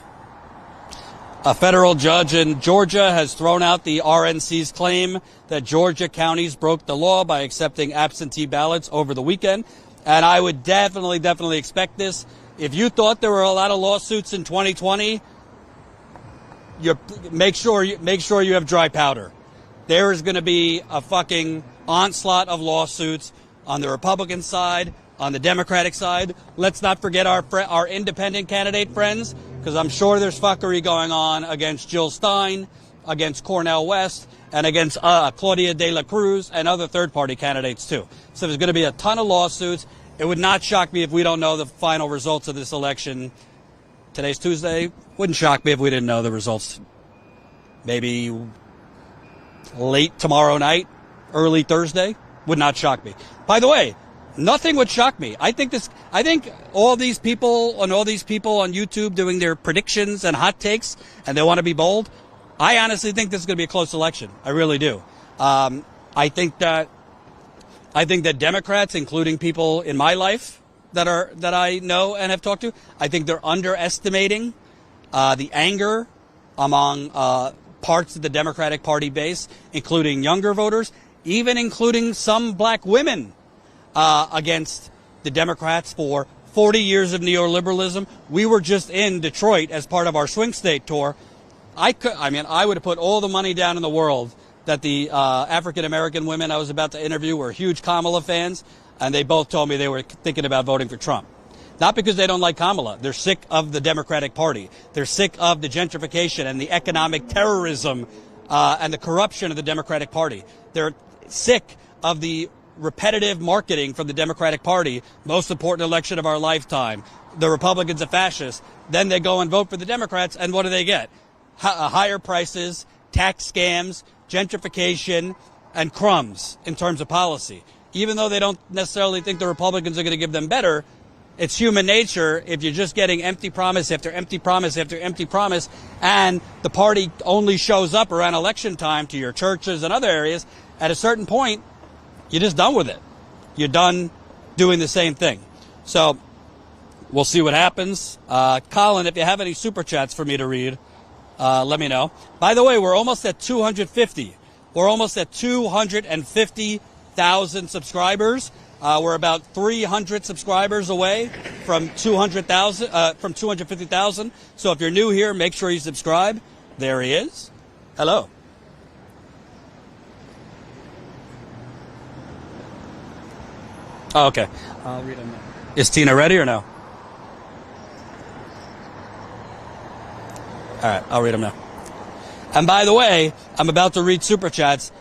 A federal judge in Georgia has thrown out the RNC's claim that Georgia counties broke the law by accepting absentee ballots over the weekend. And I would definitely expect this. If you thought there were a lot of lawsuits in 2020, make sure you have dry powder. There is going to be a fucking onslaught of lawsuits on the Republican side, on the Democratic side. Let's not forget our independent candidate friends, because I'm sure there's fuckery going on against Jill Stein, against Cornel West, and against Claudia de la Cruz and other third-party candidates, too. So there's going to be a ton of lawsuits. It would not shock me if we don't know the final results of this election. Today's Tuesday. Wouldn't shock me if we didn't know the results. Maybe late tomorrow night, early Thursday. Would not shock me. By the way, nothing would shock me. I think all these people on YouTube doing their predictions and hot takes, and they want to be bold. I honestly think this is going to be a close election. I really do. I think that Democrats, including people in my life that I know and have talked to, I think they're underestimating the anger among parts of the Democratic Party base, including younger voters, even including some black women, against the Democrats for 40 years of neoliberalism. We were just in Detroit as part of our swing state tour. I would have put all the money down in the world that the African-American women I was about to interview were huge Kamala fans, and they both told me they were thinking about voting for Trump. Not because they don't like Kamala. They're sick of the Democratic Party. They're sick of the gentrification and the economic terrorism and the corruption of the Democratic Party. They're sick of the repetitive marketing from the Democratic Party. Most important election of our lifetime. The Republicans are fascists. Then they go and vote for the Democrats, and what do they get? Higher prices, tax scams, gentrification, and crumbs in terms of policy. Even though they don't necessarily think the Republicans are going to give them better, it's human nature. If you're just getting empty promise after empty promise after empty promise, and the party only shows up around election time to your churches and other areas, at a certain point, you're just done with it. You're done doing the same thing. So we'll see what happens. Colin, if you have any super chats for me to read, let me know. By the way, we're almost at 250. We're almost at 250,000 subscribers. We're about 300 subscribers away from 250,000. So if you're new here, make sure you subscribe. There he is. Hello. Oh, okay. I'll read them now. Is Tina ready or no? All right, I'll read them now. And by the way, I'm about to read Super Chats.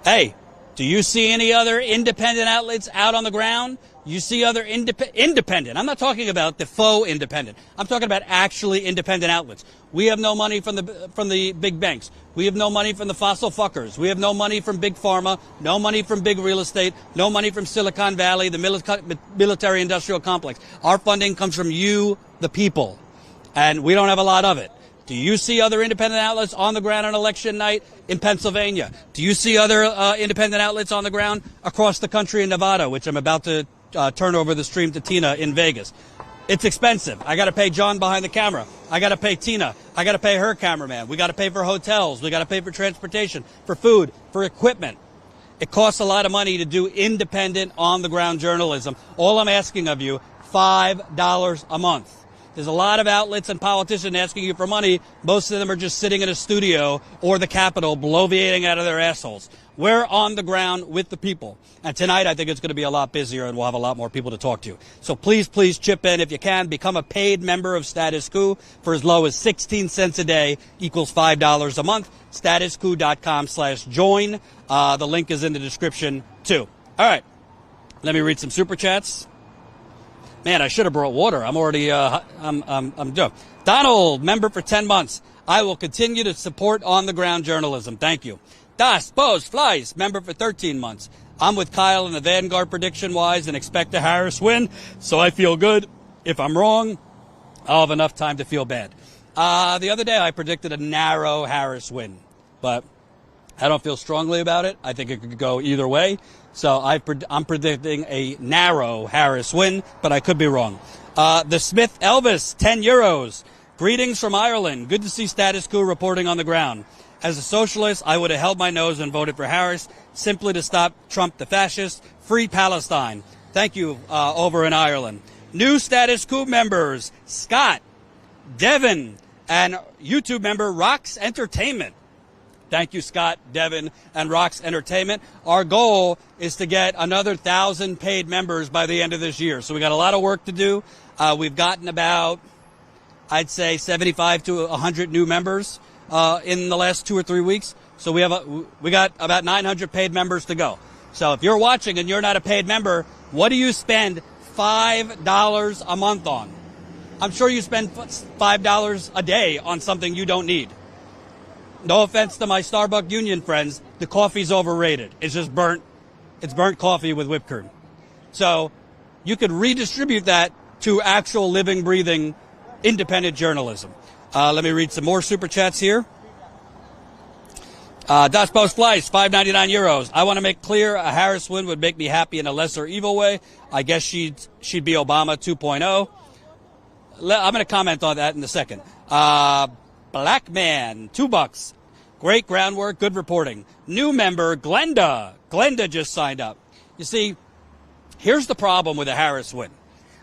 Hey, do you see any other independent outlets out on the ground? You see other independent. I'm not talking about the faux independent. I'm talking about actually independent outlets. We have no money from the big banks. We have no money from the fossil fuckers. We have no money from big pharma, no money from big real estate, no money from Silicon Valley, the military industrial complex. Our funding comes from you, the people, and we don't have a lot of it. Do you see other independent outlets on the ground on election night in Pennsylvania? Do you see other independent outlets on the ground across the country in Nevada, which I'm about to turn over the stream to Tina in Vegas? It's expensive. I got to pay John behind the camera. I got to pay Tina. I got to pay her cameraman. We got to pay for hotels. We got to pay for transportation, for food, for equipment. It costs a lot of money to do independent on-the-ground journalism. All I'm asking of you, $5 a month. There's a lot of outlets and politicians asking you for money. Most of them are just sitting in a studio or the Capitol bloviating out of their assholes. We're on the ground with the people. And tonight I think it's going to be a lot busier and we'll have a lot more people to talk to. So please chip in if you can. Become a paid member of Status Coup for as low as 16 cents a day equals $5 a month. StatusCoup.com/join. The link is in the description too. All right. Let me read some Super Chats. Man, I should have brought water. I'm already, I'm done. Donald, member for 10 months. I will continue to support on-the-ground journalism. Thank you. Das Bose Flies, member for 13 months. I'm with Kyle in the Vanguard prediction-wise and expect a Harris win, so I feel good. If I'm wrong, I'll have enough time to feel bad. The other day I predicted a narrow Harris win, but I don't feel strongly about it. I think it could go either way. So I'm predicting a narrow Harris win, but I could be wrong. The Smith Elvis, 10 euros. Greetings from Ireland. Good to see Status Coup reporting on the ground. As a socialist, I would have held my nose and voted for Harris simply to stop Trump the fascist. Free Palestine. Thank you over in Ireland. New Status Coup members, Scott, Devin, and YouTube member Rox Entertainment. Thank you, Scott, Devin, and Rox Entertainment. Our goal is to get another 1,000 paid members by the end of this year. So we got a lot of work to do. We've gotten about, I'd say, 75 to 100 new members in the last 2 or 3 weeks. So we got about 900 paid members to go. So if you're watching and you're not a paid member, what do you spend $5 a month on? I'm sure you spend $5 a day on something you don't need. No offense to my Starbucks Union friends, the coffee's overrated. It's just burnt. It's burnt coffee with whipped cream. So you could redistribute that to actual living, breathing, independent journalism. Let me read some more Super Chats here. Das Post Flies, 5.99 euros. I want to make clear a Harris win would make me happy in a lesser evil way. I guess she'd be Obama 2.0. I'm going to comment on that in a second. Black Man, $2. Great groundwork, good reporting. New member, Glenda. Glenda just signed up. You see, here's the problem with a Harris win.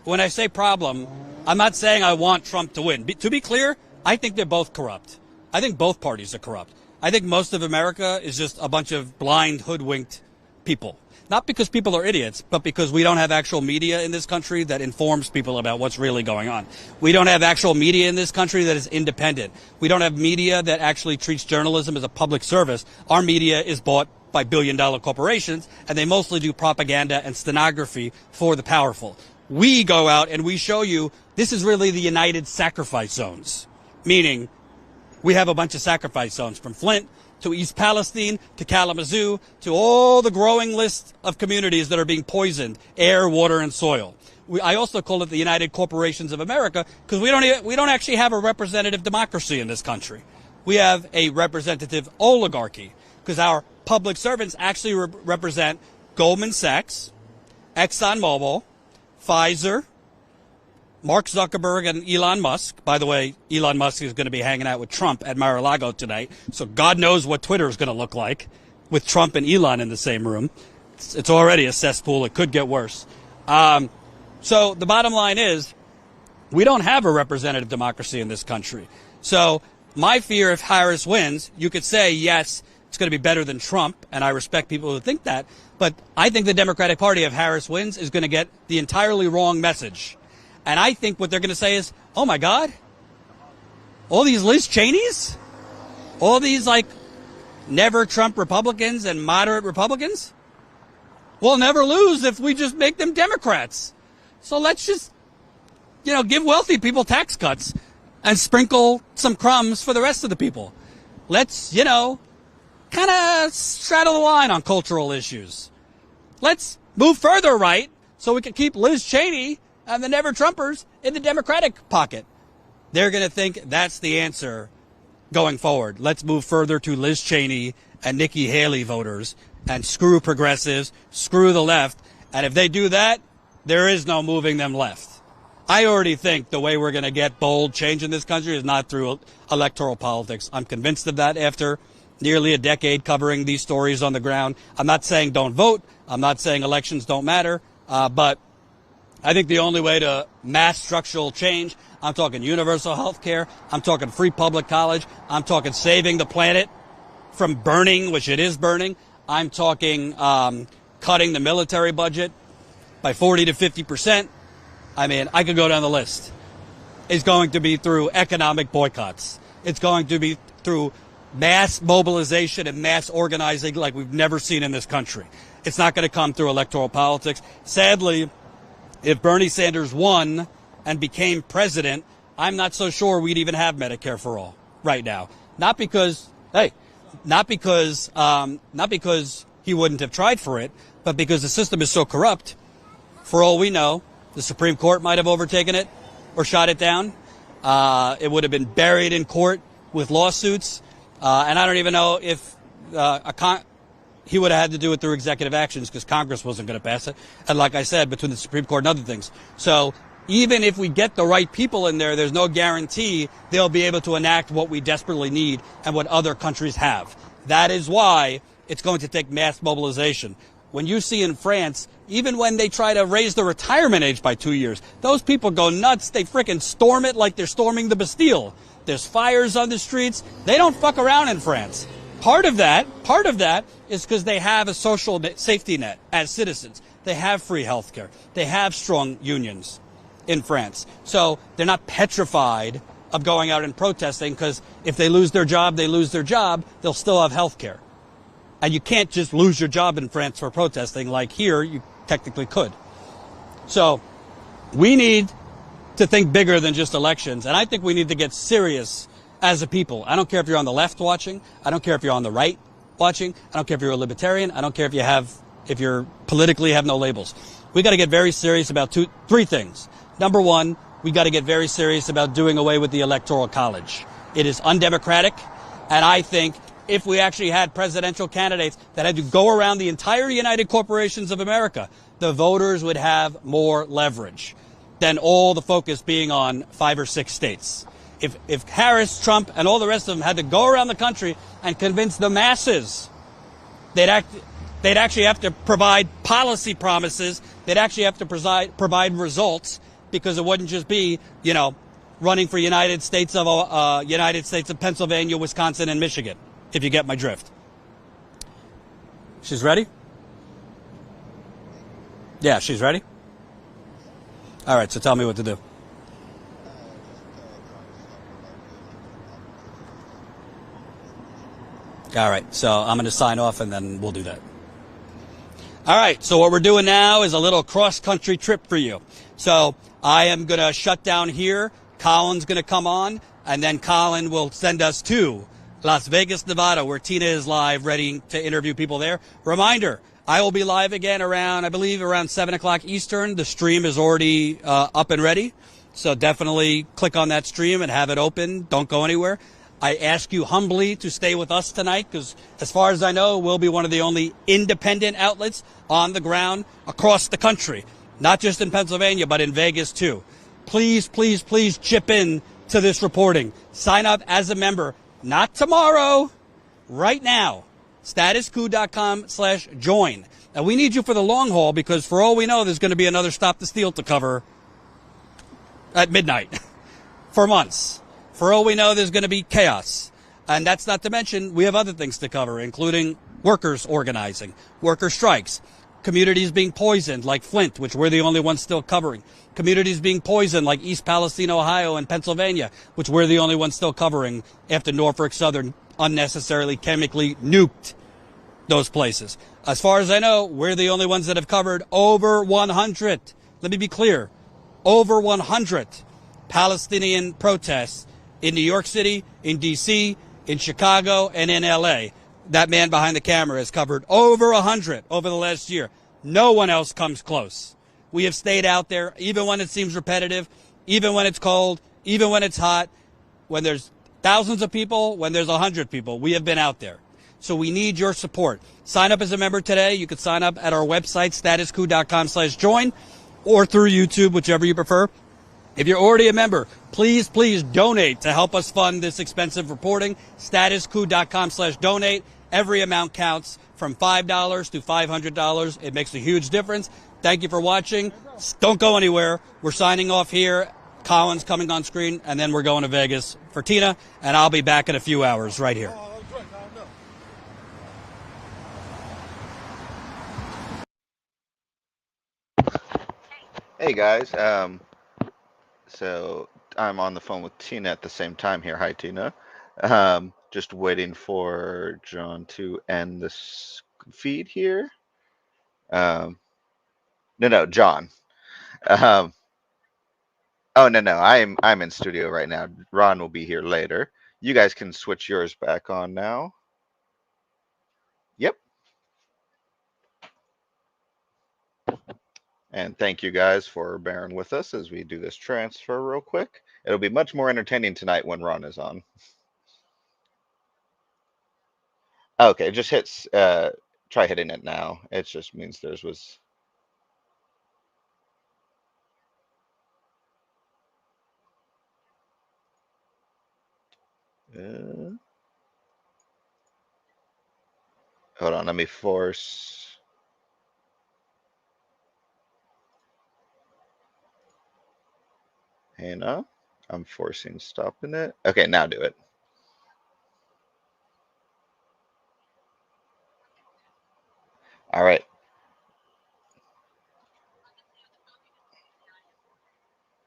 When I say problem, I'm not saying I want Trump to win. To be clear, I think they're both corrupt. I think both parties are corrupt. I think most of America is just a bunch of blind, hoodwinked people. Not because people are idiots, but because we don't have actual media in this country that informs people about what's really going on. We don't have actual media in this country that is independent. We don't have media that actually treats journalism as a public service. Our media is bought by billion-dollar corporations, and they mostly do propaganda and stenography for the powerful. We go out and we show you this is really the United Sacrifice Zones, meaning we have a bunch of sacrifice zones from Flint to East Palestine, to Kalamazoo, to all the growing list of communities that are being poisoned, air, water, and soil. I also call it the United Corporations of America because we don't actually have a representative democracy in this country. We have a representative oligarchy because our public servants actually represent Goldman Sachs, ExxonMobil, Pfizer, Mark Zuckerberg and Elon Musk. By the way, Elon Musk is going to be hanging out with Trump at Mar-a-Lago tonight. So God knows what Twitter is going to look like with Trump and Elon in the same room. It's already a cesspool. It could get worse. So the bottom line is, we don't have a representative democracy in this country. So my fear, if Harris wins, you could say, yes, it's going to be better than Trump, and I respect people who think that. But I think the Democratic Party, if Harris wins, is going to get the entirely wrong message. And I think what they're going to say is, oh, my God, all these Liz Cheneys, all these, like, never Trump Republicans and moderate Republicans, will never lose if we just make them Democrats. So let's just, give wealthy people tax cuts and sprinkle some crumbs for the rest of the people. Let's, kind of straddle the line on cultural issues. Let's move further right so we can keep Liz Cheney and the never Trumpers in the Democratic pocket. They're going to think that's the answer going forward. Let's move further to Liz Cheney and Nikki Haley voters and screw progressives, screw the left. And if they do that, there is no moving them left. I already think the way we're going to get bold change in this country is not through electoral politics. I'm convinced of that after nearly a decade covering these stories on the ground. I'm not saying don't vote. I'm not saying elections don't matter. But I think the only way to mass structural change, I'm talking universal health care, I'm talking free public college, I'm talking saving the planet from burning, which it is burning, I'm talking cutting the military budget by 40 to 50%. I mean, I could go down the list. It's going to be through economic boycotts. It's going to be through mass mobilization and mass organizing like we've never seen in this country. It's not going to come through electoral politics. Sadly, if Bernie Sanders won and became president, I'm not so sure we'd even have Medicare for all right now. Not because he wouldn't have tried for it, but because the system is so corrupt. For all we know, the Supreme Court might have overtaken it or shot it down. It would have been buried in court with lawsuits. And I don't even know if he would have had to do it through executive actions because Congress wasn't going to pass it. And like I said, between the Supreme Court and other things. So even if we get the right people in there, there's no guarantee they'll be able to enact what we desperately need and what other countries have. That is why it's going to take mass mobilization. When you see in France, even when they try to raise the retirement age by 2 years, those people go nuts. They frickin' storm it like they're storming the Bastille. There's fires on the streets. They don't fuck around in France. Part of that is because they have a social safety net as citizens. They have free health care. They have strong unions in France. So they're not petrified of going out and protesting because if they lose their job, they lose their job. They'll still have health care. And you can't just lose your job in France for protesting like here you technically could. So we need to think bigger than just elections. And I think we need to get serious as a people. I don't care if you're on the left watching. I don't care if you're on the right watching. I don't care if you're a libertarian. I don't care if you're politically have no labels. We got to get very serious about three things. Number one, we got to get very serious about doing away with the Electoral College. It is undemocratic. And I think if we actually had presidential candidates that had to go around the entire United Corporations of America, the voters would have more leverage than all the focus being on 5 or 6 states. If Harris, Trump, and all the rest of them had to go around the country and convince the masses, they'd actually have to provide policy promises. They'd actually have to provide results because it wouldn't just be, running for United States of Pennsylvania, Wisconsin, and Michigan, if you get my drift. She's ready? Yeah, she's ready? All right, so tell me what to do. All right, so I'm going to sign off and then we'll do that. All right, so what we're doing now is a little cross-country trip for you. So I am going to shut down here. Colin's going to come on, and then Colin will send us to Las Vegas, Nevada, where Tina is live, ready to interview people there. Reminder, I will be live again around 7 o'clock Eastern. The stream is already up and ready, so definitely click on that stream and have it open. Don't go anywhere. I ask you humbly to stay with us tonight because, as far as I know, we'll be one of the only independent outlets on the ground across the country, not just in Pennsylvania, but in Vegas, too. Please, please, please chip in to this reporting. Sign up as a member, not tomorrow, right now. StatusCoup.com/join. And we need you for the long haul because for all we know, there's going to be another Stop the Steal to cover at midnight for months. For all we know, there's going to be chaos. And that's not to mention we have other things to cover, including workers organizing, worker strikes, communities being poisoned like Flint, which we're the only ones still covering, communities being poisoned like East Palestine, Ohio, and Pennsylvania, which we're the only ones still covering after Norfolk Southern unnecessarily chemically nuked those places. As far as I know, we're the only ones that have covered over 100. Let me be clear. Over 100 Palestinian protests in New York City, in D.C., in Chicago, and in L.A. That man behind the camera has covered over 100 over the last year. No one else comes close. We have stayed out there, even when it seems repetitive, even when it's cold, even when it's hot, when there's thousands of people, when there's 100 people. We have been out there. So we need your support. Sign up as a member today. You can sign up at our website, statuscoup.com/join, or through YouTube, whichever you prefer. If you're already a member, please donate to help us fund this expensive reporting. Statuscoup.com/donate. Every amount counts, from $5 to $500. It makes a huge difference. Thank you for watching. Don't go anywhere. We're signing off here. Colin's coming on screen, and then we're going to Vegas for Tina, and I'll be back in a few hours right here. Hey guys, so I'm on the phone with Tina at the same time here. Hi Tina. Just waiting for John to end this feed here. No, John. Um, oh no, I'm in studio right now. Ron will be here later. You guys can switch yours back on now. Yep. And thank you guys for bearing with us as we do this transfer real quick. It'll be much more entertaining tonight when Ron is on. Okay, just hits, try hitting it now. It just means theirs was. Hold on, let me force. Hannah, I'm forcing stopping it. Okay, now do it. All right.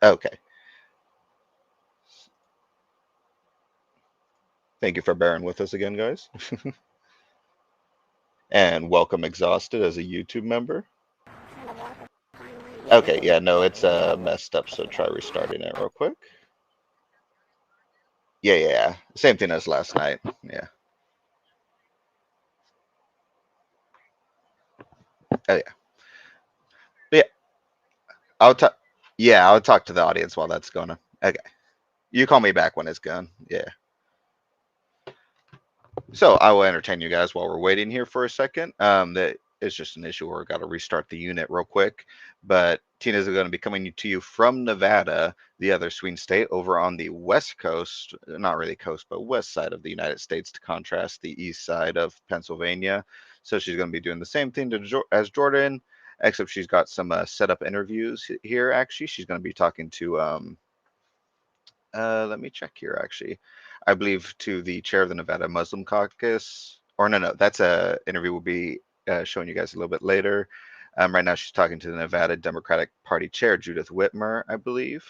Okay. Thank you for bearing with us again, guys. And welcome Exhausted as a YouTube member. Okay, yeah, no, it's messed up, so try restarting it real quick. Yeah. Same thing as last night. Yeah. Oh yeah. Yeah. I'll talk. Yeah, I'll talk to the audience while that's going on. Okay. You call me back when it's gone. Yeah. So I will entertain you guys while we're waiting here for a second. That is just an issue where we got to restart the unit real quick. But Tina's going to be coming to you from Nevada, the other swing state, over on the west coast, not really coast, but west side of the United States, to contrast the east side of Pennsylvania. So she's going to be doing the same thing as Jordan, except she's got some setup interviews here. Actually, she's going to be talking to let me check here, actually. I believe to the chair of the Nevada Muslim Caucus, or no, that's a interview we'll be showing you guys a little bit later. Right now, she's talking to the Nevada Democratic Party chair, Judith Whitmer, I believe.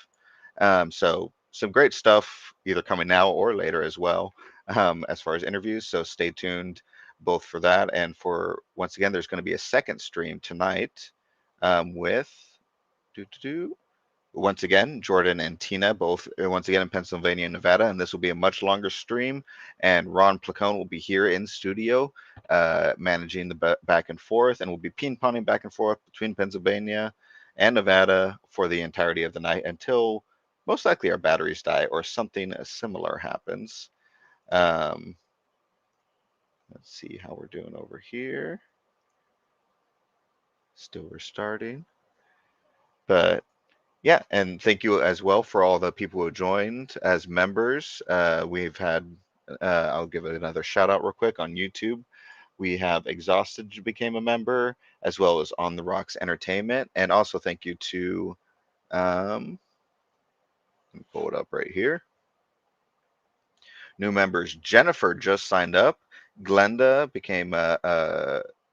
So some great stuff, either coming now or later as well, as far as interviews. So stay tuned both for that and for, once again, there's going to be a second stream tonight with once again, Jordan and Tina, both once again in Pennsylvania and Nevada, and this will be a much longer stream. And Ron Placone will be here in studio, managing the back and forth, and we'll be ping-ponging back and forth between Pennsylvania and Nevada for the entirety of the night until most likely our batteries die or something similar happens. Let's see how we're doing over here. Still restarting, but yeah, and thank you as well for all the people who joined as members. We've had, I'll give it another shout out real quick on YouTube. We have Exhausted became a member, as well as On the Rocks Entertainment. And also thank you to, let me pull it up right here. New members, Jennifer just signed up. Glenda became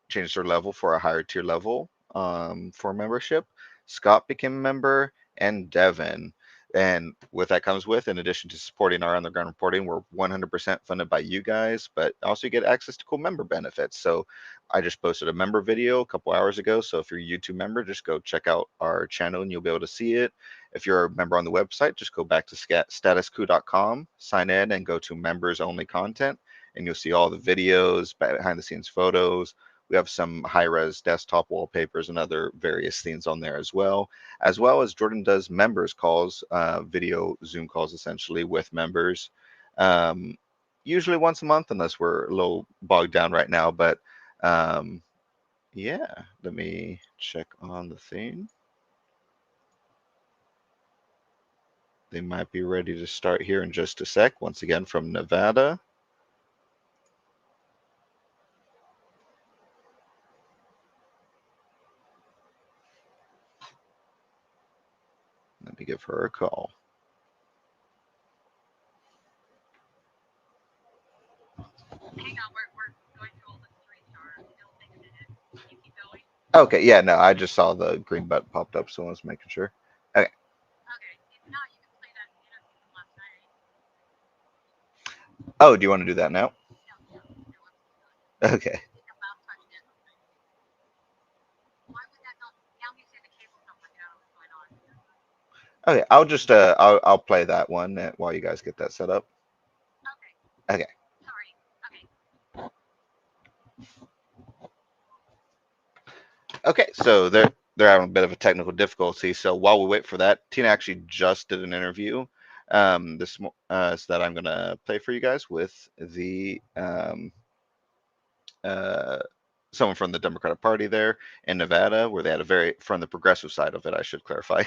changed her level for a higher tier level for membership. Scott became a member, and Devin. And what that comes with, in addition to supporting our underground reporting, we're 100% funded by you guys, but also you get access to cool member benefits. So I just posted a member video a couple hours ago. So if you're a YouTube member, just go check out our channel and you'll be able to see it. If you're a member on the website, just go back to statuscoup.com, sign in, and go to members only content, and you'll see all the videos, behind the scenes photos. We have some high-res desktop wallpapers and other various things on there as well as Jordan does members calls, video Zoom calls essentially with members, usually once a month, unless we're a little bogged down right now. But yeah, let me check on the thing. They might be ready to start here in just a sec. Once again, from Nevada. Let me give her a call. Hang on, we're going through all the 3-star. It'll take a minute. Can you keep going? Okay, yeah, no, I just saw the green button popped up, so I was making sure. Okay. Okay, if not, you can play that interview from last night. Oh, do you want to do that now? No. Okay. Okay, I'll just I'll play that one while you guys get that set up. Okay. Okay. Sorry. Okay. Okay, so they're having a bit of a technical difficulty. So while we wait for that, Tina actually just did an interview so that I'm gonna play for you guys with the someone from the Democratic Party there in Nevada, where they had from the progressive side of it, I should clarify.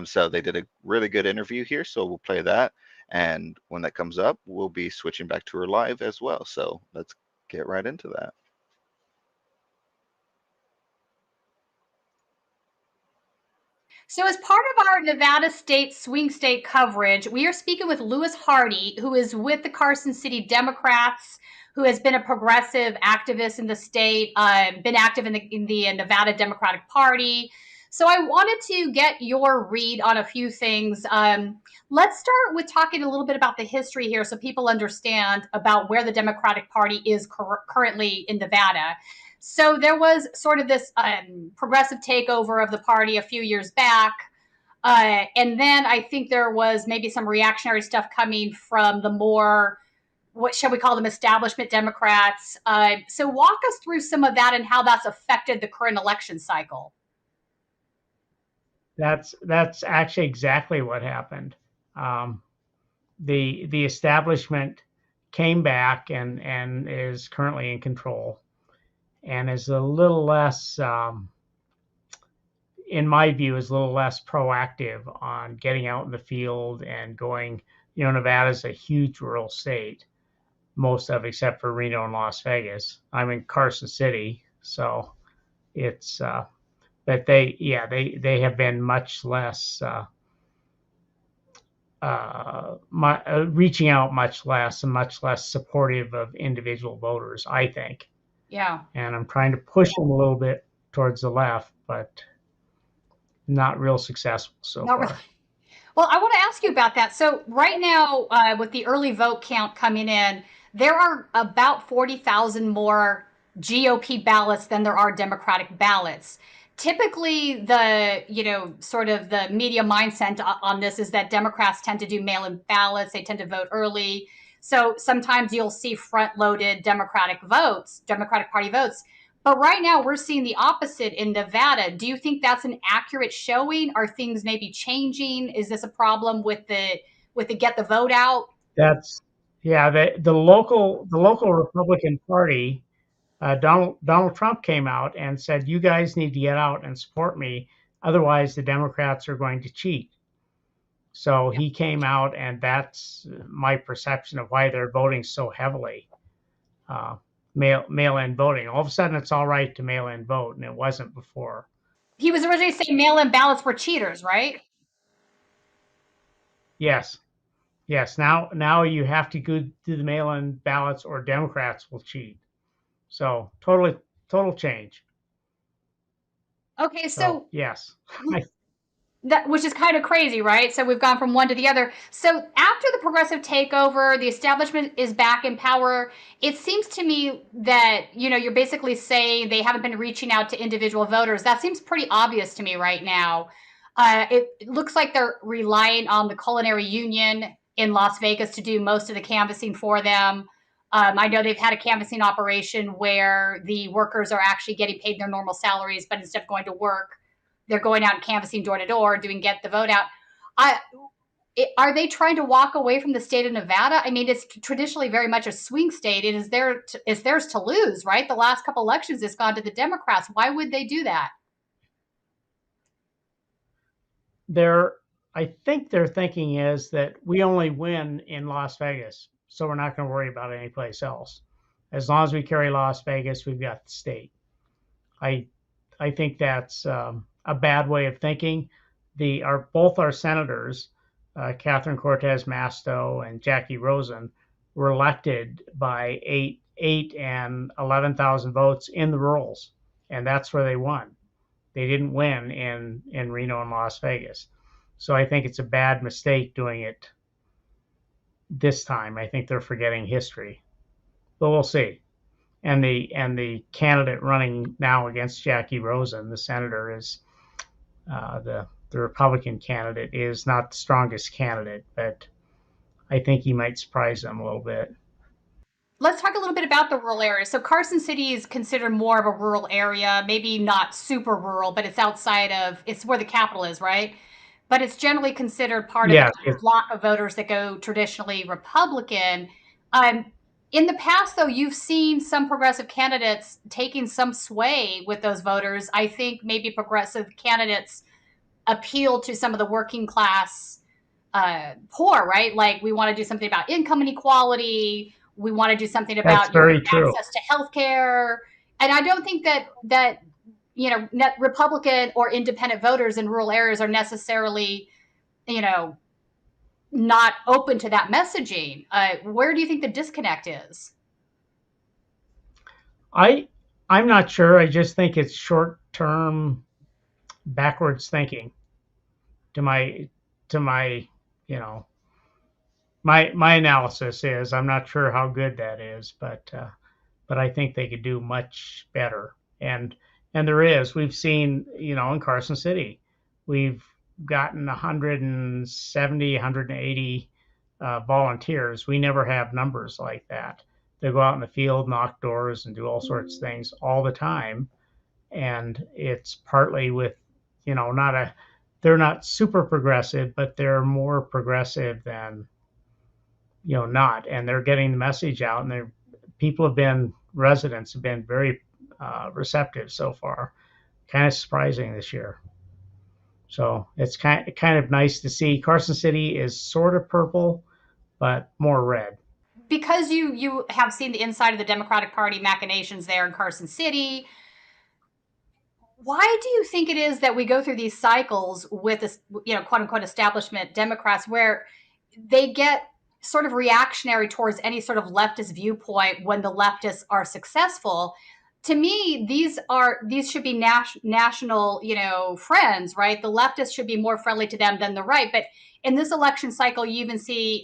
So they did a really good interview here. So we'll play that. And when that comes up, we'll be switching back to her live as well. So let's get right into that. So as part of our Nevada state swing state coverage, we are speaking with Louis Hardy, who is with the Carson City Democrats, who has been a progressive activist in the state, been active in the Nevada Democratic Party. So I wanted to get your read on a few things. Let's start with talking a little bit about the history here so people understand about where the Democratic Party is currently in Nevada. So there was sort of this progressive takeover of the party a few years back. And then I think there was maybe some reactionary stuff coming from the more, what shall we call them, establishment Democrats. So walk us through some of that and how that's affected the current election cycle. That's actually exactly what happened. The establishment came back and is currently in control, and is a little less, in my view, is a little less proactive on getting out in the field and going. You know, Nevada's a huge rural state, most of except for Reno and Las Vegas. I'm in Carson City, so it's. But they have been much less reaching out much less and much less supportive of individual voters, I think. Yeah. And I'm trying to push them a little bit towards the left, but not real successful so far. Really. Well, I want to ask you about that. So right now, with the early vote count coming in, there are about 40,000 more GOP ballots than there are Democratic ballots. Typically, sort of the media mindset on this is that Democrats tend to do mail-in ballots. They tend to vote early. So sometimes you'll see front-loaded Democratic Party votes. But right now we're seeing the opposite in Nevada. Do you think that's an accurate showing? Are things maybe changing? Is this a problem with the get the vote out? The local Republican Party, Donald Trump came out and said, you guys need to get out and support me. Otherwise the Democrats are going to cheat. So he came out, and that's my perception of why they're voting so heavily. mail-in voting. All of a sudden, it's all right to mail-in vote, and it wasn't before. He was originally saying mail-in ballots were cheaters, right? Yes. Now you have to go do the mail-in ballots, or Democrats will cheat. So total change. Okay, So yes. that, which is kind of crazy, right? So we've gone from one to the other. So after the progressive takeover, the establishment is back in power. It seems to me that, you're basically saying they haven't been reaching out to individual voters. That seems pretty obvious to me right now. It looks like they're relying on the Culinary Union in Las Vegas to do most of the canvassing for them. I know they've had a canvassing operation where the workers are actually getting paid their normal salaries, but instead of going to work, they're going out and canvassing door to door, doing get the vote out. Are they trying to walk away from the state of Nevada? I mean, it's traditionally very much a swing state. It is it's theirs to lose, right? The last couple elections, it's gone to the Democrats. Why would they do that? I think their thinking is that we only win in Las Vegas, so we're not going to worry about any place else. As long as we carry Las Vegas, we've got the state. I think that's a bad way of thinking. Both our senators, Catherine Cortez Masto and Jackie Rosen, were elected by 8 and 11,000 votes in the rurals, and that's where they won. They didn't win in Reno and Las Vegas. So I think it's a bad mistake doing it this time. I think they're forgetting history, but we'll see. And the candidate running now against Jackie Rosen, the senator, is the Republican candidate, is not the strongest candidate, but I think he might surprise them a little bit. Let's talk a little bit about the rural areas. So Carson City is considered more of a rural area, maybe not super rural, but it's it's where the capital is, right? But it's generally considered part of the block of voters that go traditionally Republican. In the past, though, you've seen some progressive candidates taking some sway with those voters. I think maybe progressive candidates appeal to some of the working class poor, right? Like, we want to do something about income inequality. We want to do something about access to healthcare. And I don't think that Republican or independent voters in rural areas are necessarily, not open to that messaging. Where do you think the disconnect is? I'm not sure. I just think it's short-term, backwards thinking. My analysis is, I'm not sure how good that is, but I think they could do much better. And we've seen, in Carson City, we've gotten 170, 180 volunteers. We never have numbers like that. They go out in the field, knock doors, and do all sorts of things all the time. And it's partly with, they're not super progressive, but they're more progressive than, not. And they're getting the message out, and residents have been very receptive so far. Kind of surprising this year. So it's kind of nice to see. Carson City is sort of purple, but more red. Because you have seen the inside of the Democratic Party machinations there in Carson City, why do you think it is that we go through these cycles with this, quote unquote establishment Democrats, where they get sort of reactionary towards any sort of leftist viewpoint when the leftists are successful? To me, these should be national, friends, right? The leftists should be more friendly to them than the right. But in this election cycle, you even see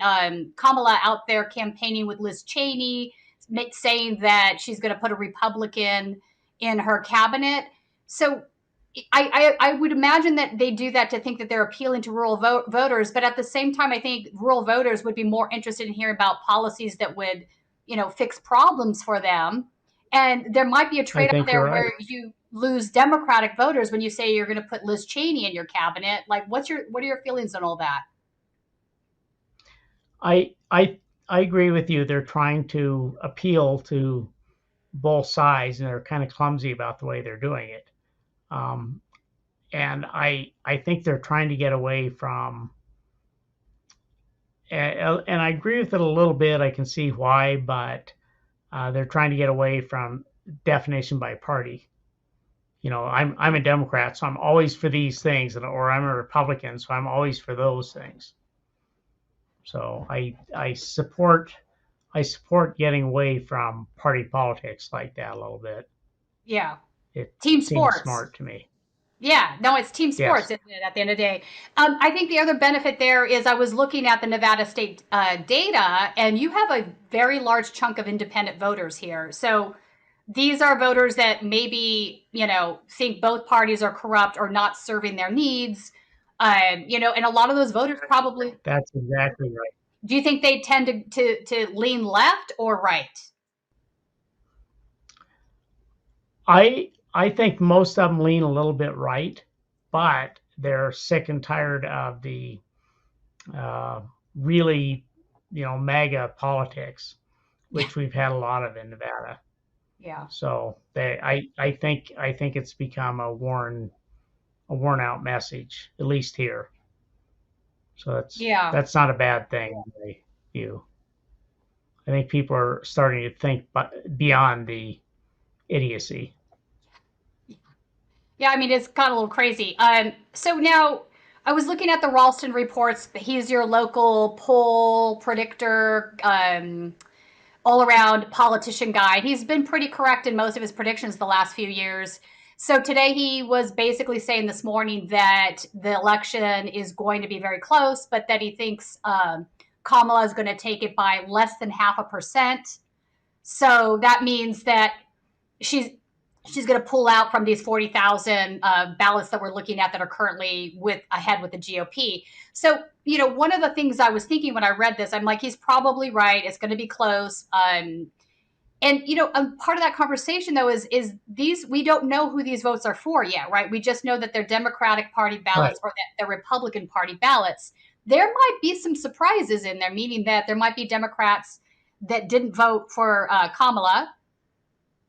Kamala out there campaigning with Liz Cheney, saying that she's going to put a Republican in her cabinet. So I would imagine that they do that to think that they're appealing to rural voters. But at the same time, I think rural voters would be more interested in hearing about policies that would, fix problems for them. And there might be a trade-off there where you lose Democratic voters when you say you're going to put Liz Cheney in your cabinet. Like, what are your feelings on all that? I agree with you. They're trying to appeal to both sides, and they're kind of clumsy about the way they're doing it. And I think they're trying to get away from, and I agree with it a little bit. I can see why, but They're trying to get away from definition by party. I'm a Democrat, so I'm always for these things, or I'm a Republican, so I'm always for those things. So I support getting away from party politics like that a little bit. Yeah. It Team seems sports. smart to me. Yeah, no, it's team sports, isn't it, at the end of the day? I think the other benefit there is I was looking at the Nevada state data, and you have a very large chunk of independent voters here. So these are voters that maybe, think both parties are corrupt or not serving their needs. And a lot of those voters probably, That's exactly right. do you think they tend to lean left or right? I think most of them lean a little bit right, but they're sick and tired of the really, MAGA politics, which we've had a lot of in Nevada. Yeah. So I think it's become a worn out message, at least here. So that's not a bad thing in my view. I think people are starting to think beyond the idiocy. Yeah, I mean, it's got a little crazy. So now I was looking at the Ralston reports. He's your local poll predictor, all around politician guy. He's been pretty correct in most of his predictions the last few years. So today he was basically saying this morning that the election is going to be very close, but that he thinks Kamala is going to take it by less than 0.5%. So that means that she's going to pull out from these 40,000 ballots that we're looking at that are currently ahead with the GOP. So, one of the things I was thinking when I read this, I'm like, he's probably right. It's going to be close. And part of that conversation though is these, we don't know who these votes are for yet, right? We just know that they're Democratic Party ballots, right, or that they're Republican Party ballots. There might be some surprises in there, meaning that there might be Democrats that didn't vote for Kamala.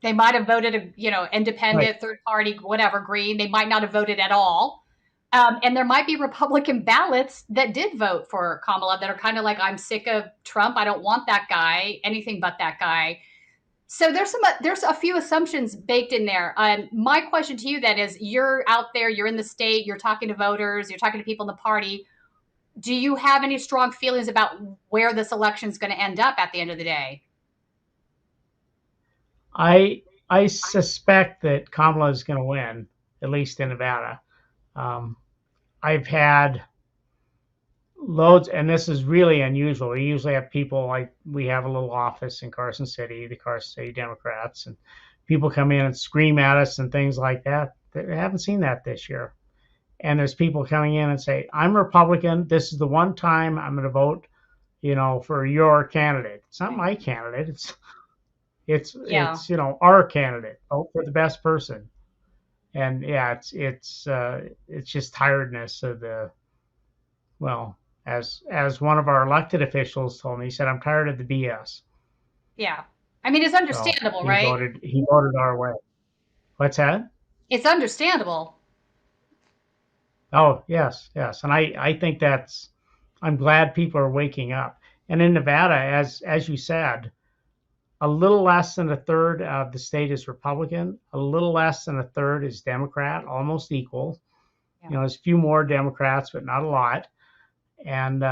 They might have voted, independent, right, third party, whatever, green. They might not have voted at all. And there might be Republican ballots that did vote for Kamala that are kind of like, I'm sick of Trump. I don't want that guy, anything but that guy. So there's a few assumptions baked in there. My question to you then is, you're out there, you're in the state, you're talking to voters, you're talking to people in the party. Do you have any strong feelings about where this election is going to end up at the end of the day? I suspect that Kamala is going to win, at least in Nevada. I've had loads, and this is really unusual. We usually have people, like, we have a little office in Carson City, the Carson City Democrats, and people come in and scream at us and things like that. I haven't seen that this year. And there's people coming in and say, I'm Republican. This is the one time I'm going to vote, for your candidate. It's not my candidate. It's our candidate. Vote for the best person. And yeah, it's just tiredness of as one of our elected officials told me, he said, I'm tired of the BS. Yeah. I mean, it's understandable, right? He voted our way. What's that? It's understandable. Oh, yes. And I think I'm glad people are waking up. And in Nevada, as you said, a little less than a third of the state is Republican. A little less than a third is Democrat, almost equal. Yeah. There's a few more Democrats, but not a lot. And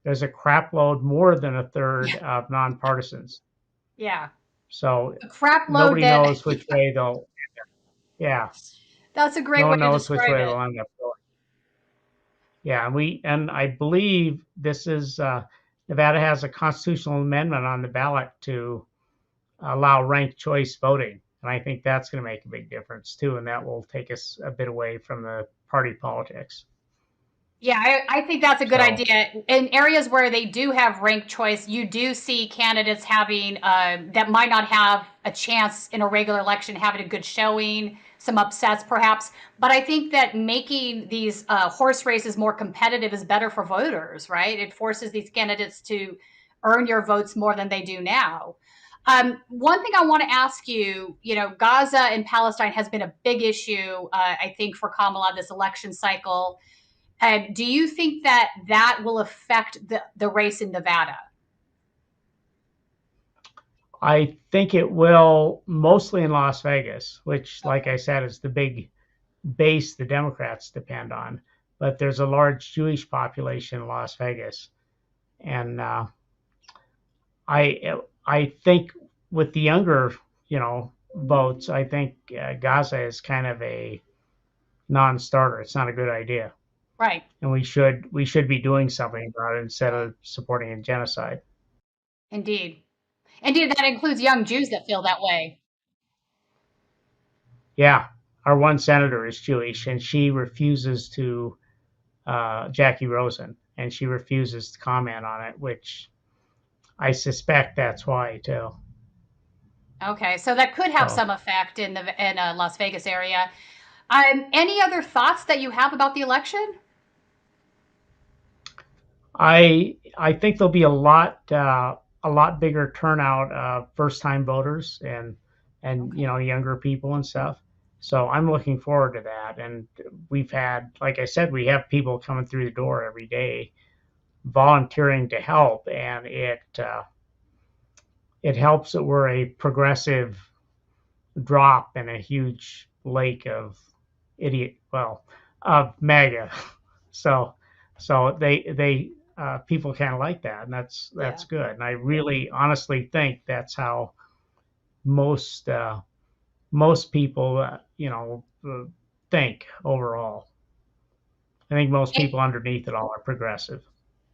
there's a crap load more than a third of nonpartisans. Yeah. So a crap load nobody knows which way they'll. Yeah. That's a great way to describe it. No one knows which way they'll end up going. Yeah, and I believe this is Nevada has a constitutional amendment on the ballot to allow ranked choice voting, and I think that's going to make a big difference too, and that will take us a bit away from the party politics. Yeah, I think that's a good idea. In areas where they do have ranked choice, you do see candidates having that might not have a chance in a regular election, having a good showing, some upsets perhaps. But I think that making these horse races more competitive is better for voters, right? It forces these candidates to earn your votes more than they do now. One thing I want to ask you, Gaza and Palestine has been a big issue, I think, for Kamala this election cycle. Do you think that will affect the race in Nevada? I think it will mostly in Las Vegas, which, like I said, is the big base the Democrats depend on. But there's a large Jewish population in Las Vegas, and I think with the younger, votes, I think Gaza is kind of a non-starter. It's not a good idea, Right. and we should be doing something about it instead of supporting a genocide. Indeed. Indeed, that includes young Jews that feel that way. Yeah, our one senator is Jewish, and she refuses to Jackie Rosen, and she refuses to comment on it, which I suspect that's why too. Okay, so that could have So some effect in the Las Vegas area. Any other thoughts that you have about the election? I think there'll be a lot bigger turnout of first time voters and younger people and stuff. So I'm looking forward to that. And we've had, like I said, we have people coming through the door every day volunteering to help, and it helps that we're a progressive drop in a huge lake of of MAGA. So they people kind of like that, and that's Yeah. good. And I really honestly think that's how most people think overall. I think most It- people underneath it all are progressive.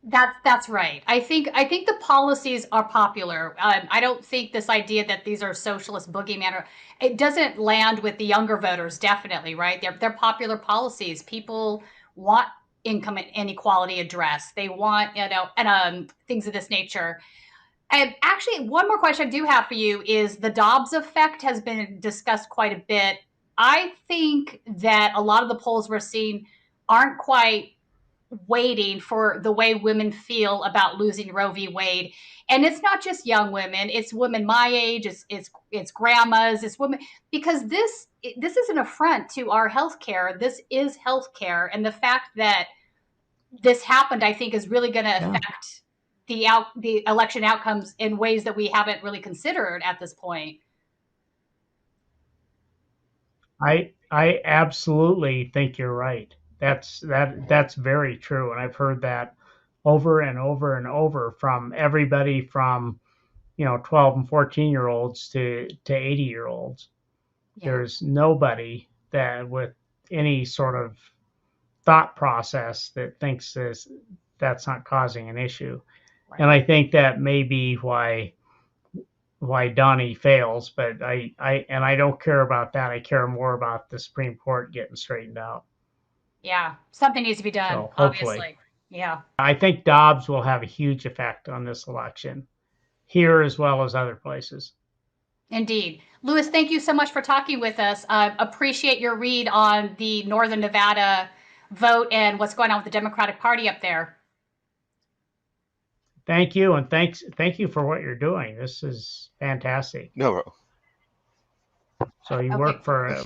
That's right. I think the policies are popular. I don't think this idea that these are socialist boogeyman it doesn't land with the younger voters. Definitely, right? They're popular policies. People want income inequality addressed. They want and things of this nature. And actually, one more question I do have for you is the Dobbs effect has been discussed quite a bit. I think that a lot of the polls we're seeing aren't quite waiting for the way women feel about losing Roe v. Wade. And it's not just young women; it's women my age, it's grandmas, it's women because this is an affront to our healthcare. This is healthcare, and the fact that this happened, I think, is really going to Yeah. affect the election outcomes in ways that we haven't really considered at this point. I absolutely think you're right. That's very true, and I've heard that over and over and over from everybody from 12 and 14-year-olds to 80-year-olds. Yeah. There's nobody that with any sort of thought process that thinks that's not causing an issue. Right. And I think that may be why Donnie fails, but I don't care about that. I care more about the Supreme Court getting straightened out. Yeah. Something needs to be done, So hopefully. obviously. Yeah. I think Dobbs will have a huge effect on this election, here as well as other places. Indeed. Louis, thank you so much for talking with us. Appreciate your read on the Northern Nevada vote and what's going on with the Democratic Party up there. Thank you, and thank you for what you're doing. This is fantastic. No, bro. So you Okay. work for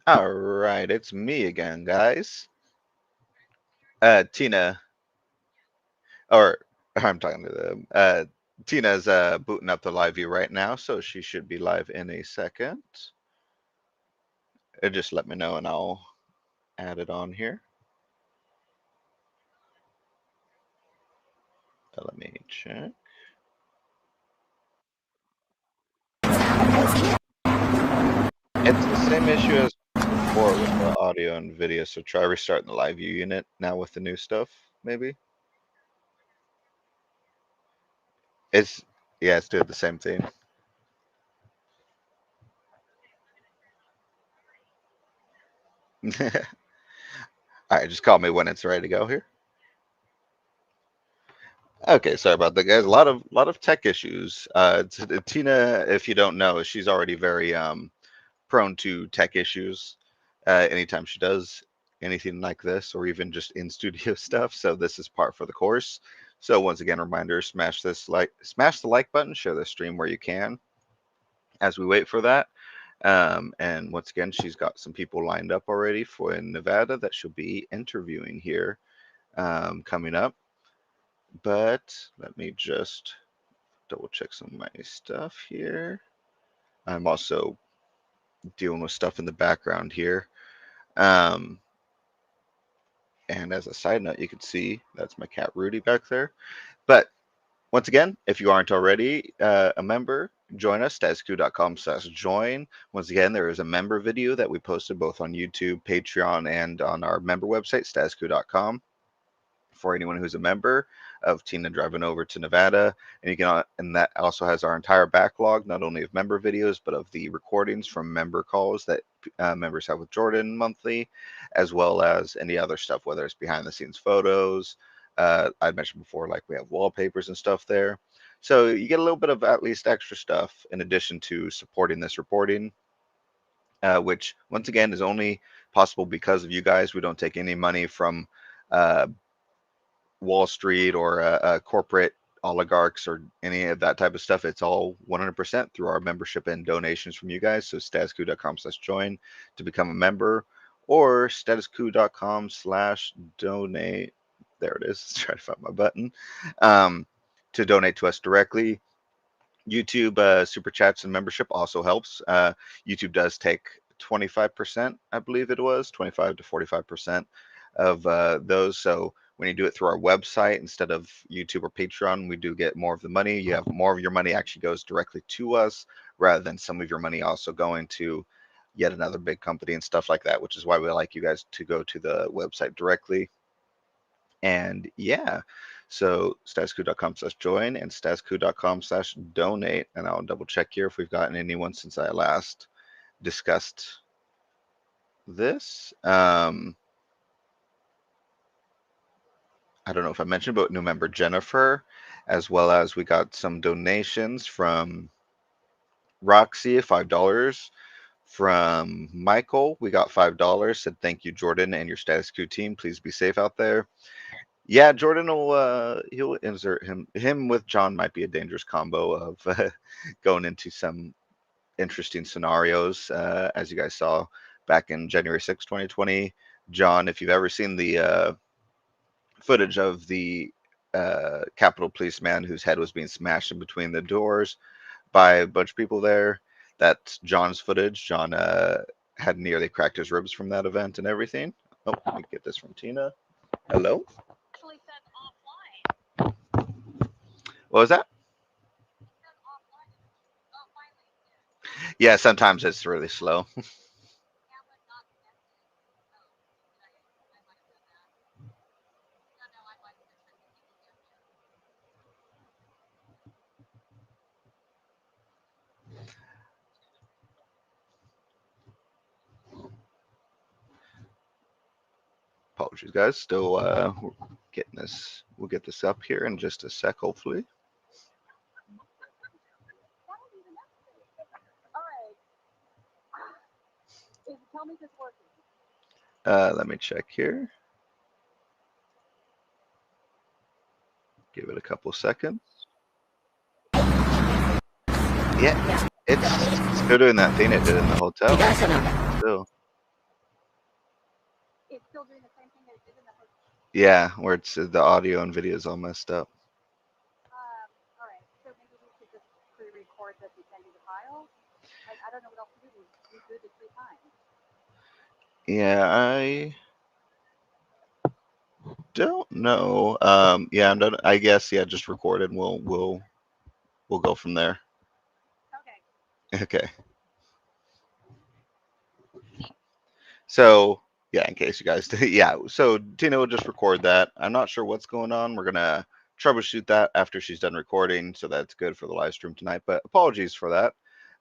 All right, it's me again, guys. Tina, or I'm talking to them. Tina's booting up the live view right now, so she should be live in a second. Just let me know and I'll add it on here. Let me check. It's the same issue as before with the audio and video, so try restarting the live view unit now with the new stuff, maybe. It's doing the same thing. All right, just call me when it's ready to go here. Okay, sorry about that, guys. A lot of tech issues. Tina, if you don't know, she's already very prone to tech issues. Anytime she does anything like this, or even just in studio stuff. So this is part for the course. So once again, reminder: smash the like button, share the stream where you can. As we wait for that, and once again, she's got some people lined up already for in Nevada that she'll be interviewing here coming up. But let me just double check some of my stuff here. I'm also dealing with stuff in the background here. And as a side note, you can see that's my cat Rudy back there. But once again, if you aren't already a member, join us, statuscoup.com/join. Once again, there is a member video that we posted both on YouTube, Patreon, and on our member website, statuscoup.com, for anyone who's a member of Tina driving over to Nevada. And you can, and that also has our entire backlog, not only of member videos, but of the recordings from member calls that members have with Jordan monthly, as well as any other stuff, whether it's behind the scenes photos. I'd mentioned before, like we have wallpapers and stuff there. So you get a little bit of at least extra stuff in addition to supporting this reporting, which once again is only possible because of you guys. We don't take any money from uh, Wall Street or corporate oligarchs or any of that type of stuff. It's all 100% through our membership and donations from you guys. So statuscoup.com/join to become a member, or statuscoup.com/donate. There it is. Let's try to find my button. To donate to us directly. YouTube super chats and membership also helps. YouTube does take 25%, I believe it was 25 to 45% of those. So when you do it through our website instead of YouTube or Patreon, we do get more of the money. You have more of your money actually goes directly to us, rather than some of your money also going to yet another big company and stuff like that, which is why we like you guys to go to the website directly. And yeah, so statuscoup.com/join and statuscoup.com/donate. And I'll double check here if we've gotten anyone since I last discussed this. I don't know if I mentioned, but new member Jennifer, as well as we got some donations from Roxy, $5. From Michael, we got $5. Said thank you, Jordan, and your Status Coup team. Please be safe out there. Yeah, Jordan will he'll insert him with John might be a dangerous combo of going into some interesting scenarios, as you guys saw back in January 6, 2020. John, if you've ever seen the footage of the Capitol policeman whose head was being smashed in between the doors by a bunch of people there, that's John's footage. John had nearly cracked his ribs from that event and everything. Oh, let me get this from Tina. Hello? What was that? Yeah, sometimes it's really slow. Apologies, guys. Still we're getting this. We'll get this up here in just a sec, hopefully. Let me check here. Give it a couple seconds. Yeah, it's still doing that thing it did in the hotel. Still. Yeah, where it's the audio and video is all messed up. Yeah, I don't know. Yeah, I'm done. I guess yeah, just record it and we'll go from there. Okay. So yeah, in case you guys yeah, so Tina will just record that. I'm not sure what's going on. We're gonna troubleshoot that after she's done recording, so that's good for the live stream tonight. But apologies for that.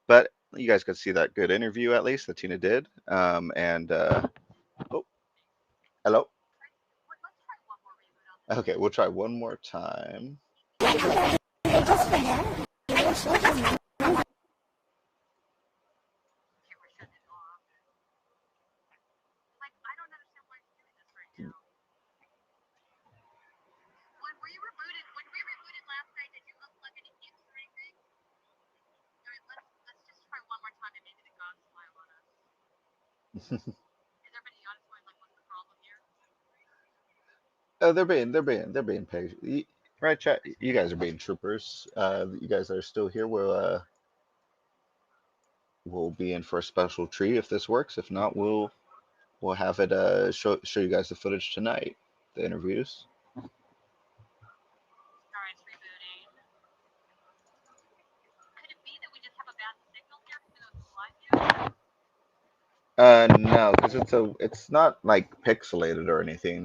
But you guys could see that good interview at least that Tina did. And oh, hello. Okay, we'll try one more time. Oh, they're being patient. Right, chat. You guys are being troopers. You guys are still here. We'll be in for a special treat if this works. If not, we'll have it show you guys the footage tonight, the interviews. No, because it's not like pixelated or anything.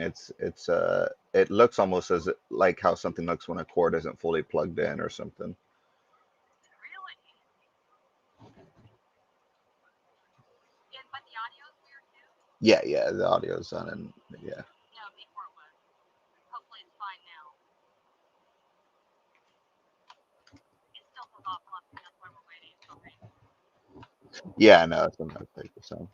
It looks almost as like how something looks when a cord isn't fully plugged in or something. Yeah, the audio's on, and yeah. Yeah, no, it's gonna take the sound.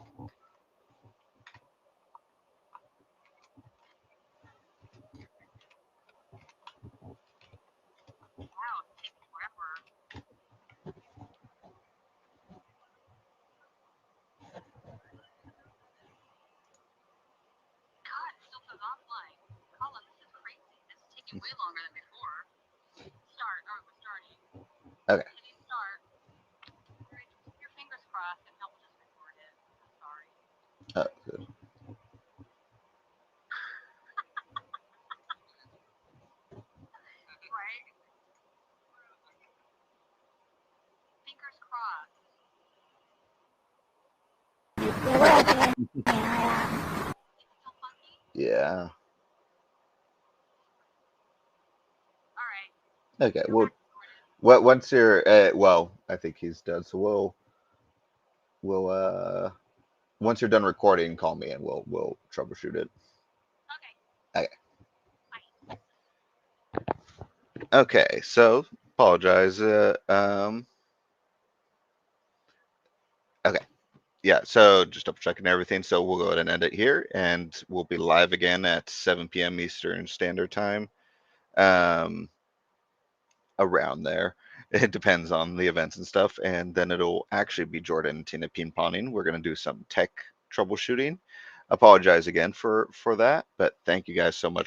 Okay. Oh, good. Yeah. Okay. Well, once you're well, I think he's done. So we'll once you're done recording, call me and we'll troubleshoot it. Okay. Okay. So apologize. Okay. Yeah, so just double checking everything. So we'll go ahead and end it here, and we'll be live again at 7 p.m. Eastern Standard Time. Around there. It depends on the events and stuff. And then it'll actually be Jordan and Tina ping-ponging. We're going to do some tech troubleshooting. Apologize again for that, but thank you guys so much